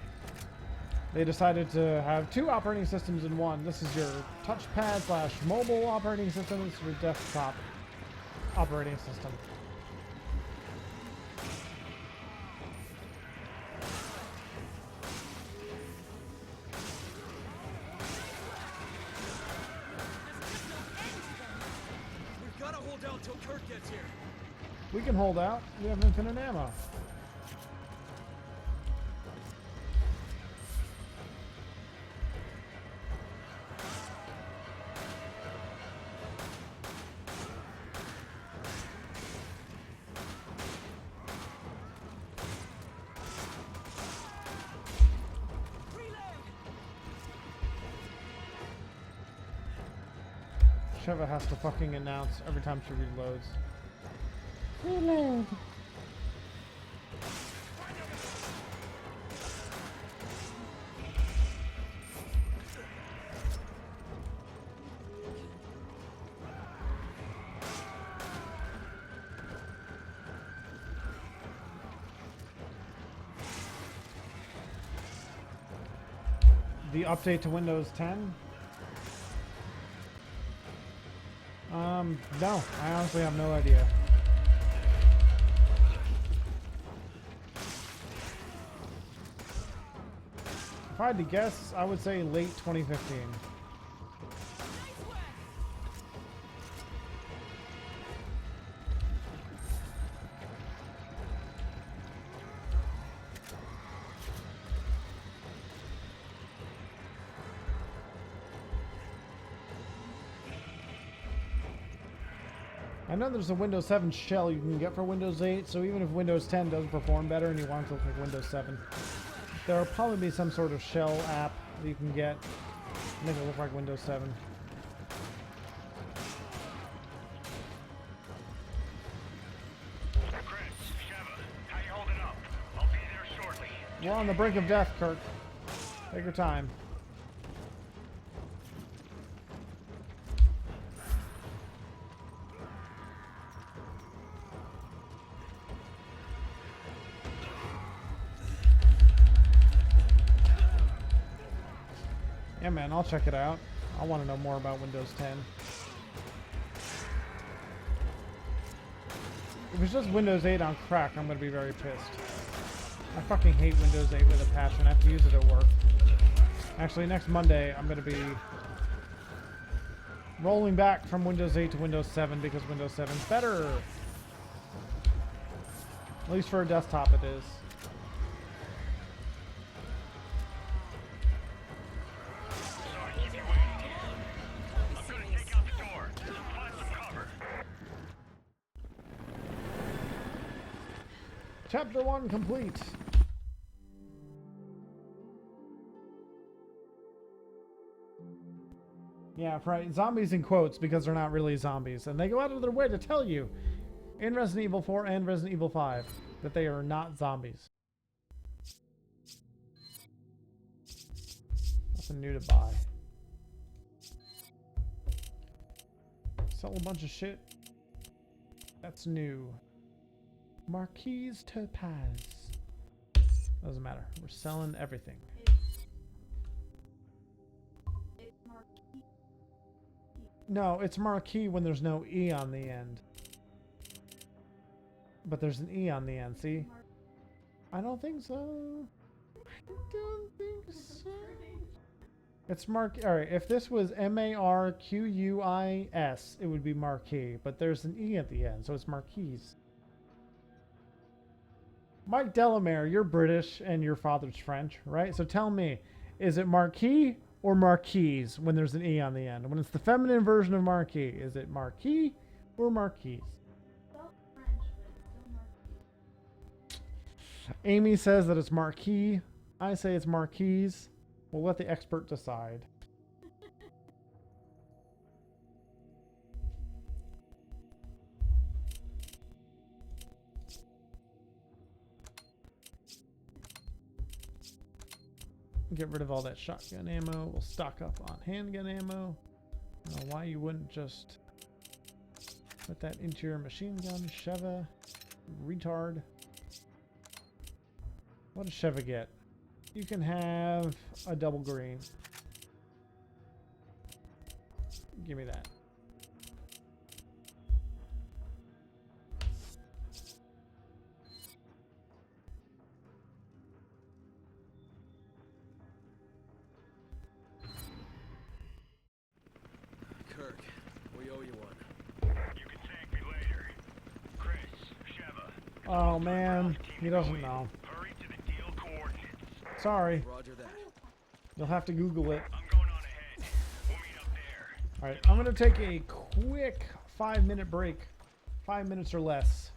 [SPEAKER 1] they decided to have two operating systems in one. This is your touchpad / mobile operating system. This is your desktop operating system.
[SPEAKER 4] We've got to hold out till Kurt gets here.
[SPEAKER 1] We can hold out. We have infinite ammo. Sheva has to fucking announce every time she reloads. Reload. The update to Windows 10? No, I honestly have no idea. If I had to guess, I would say late 2015. I know there's a Windows 7 shell you can get for Windows 8, so even if Windows 10 does perform better and you want it to look like Windows 7, there will probably be some sort of shell app that you can get to make it look like Windows 7.
[SPEAKER 12] Chris, Sheva, how you holding up? I'll be there shortly.
[SPEAKER 1] We're on the brink of death, Kirk. Take your time. Yeah, man, I'll check it out. I want to know more about Windows 10. If it's just Windows 8 on crack, I'm going to be very pissed. I fucking hate Windows 8 with a passion. I have to use it at work. Actually, next Monday, I'm going to be rolling back from Windows 8 to Windows 7 because Windows 7 is better. At least for a desktop, it is. Chapter 1 complete. Yeah, right. Zombies in quotes because they're not really zombies. And they go out of their way to tell you in Resident Evil 4 and Resident Evil 5 that they are not zombies. Nothing new to buy. Sell a bunch of shit. That's new. Marquise Topaz. Doesn't matter. We're selling everything. No, it's marquee when there's no E on the end. But there's an E on the end, see? I don't think so. I don't think so. It's alright, if this was M-A-R-Q-U-I-S, it would be marquee. But there's an E at the end, so it's marquise. Mike Delamere, you're British and your father's French, right? So tell me, is it marquis or marquise when there's an E on the end? When it's the feminine version of marquis, is it marquis or marquise? Amy says that it's marquis. I say it's marquise. We'll let the expert decide. Get rid of all that shotgun ammo. We'll stock up on handgun ammo. I don't know why you wouldn't just put that into your machine gun, Sheva. Retard. What does Sheva get? You can have a double green. Give me that.
[SPEAKER 4] Kirk, we owe you one.
[SPEAKER 12] You can thank me later. Chris, Sheva.
[SPEAKER 1] Oh man, he doesn't know.
[SPEAKER 12] Hurry to the deal coordinates.
[SPEAKER 1] Sorry.
[SPEAKER 4] Roger that.
[SPEAKER 1] You'll have to Google it.
[SPEAKER 12] I'm going on ahead. We'll meet up there.
[SPEAKER 1] Alright, I'm going to take a quick 5-minute break. 5 minutes or less.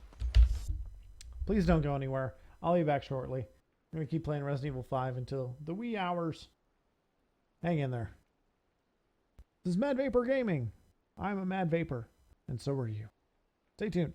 [SPEAKER 1] Please don't go anywhere. I'll be back shortly. I'm going to keep playing Resident Evil 5 until the wee hours. Hang in there. This is Mad Vapor Gaming. I'm a mad vapor, and so are you. Stay tuned.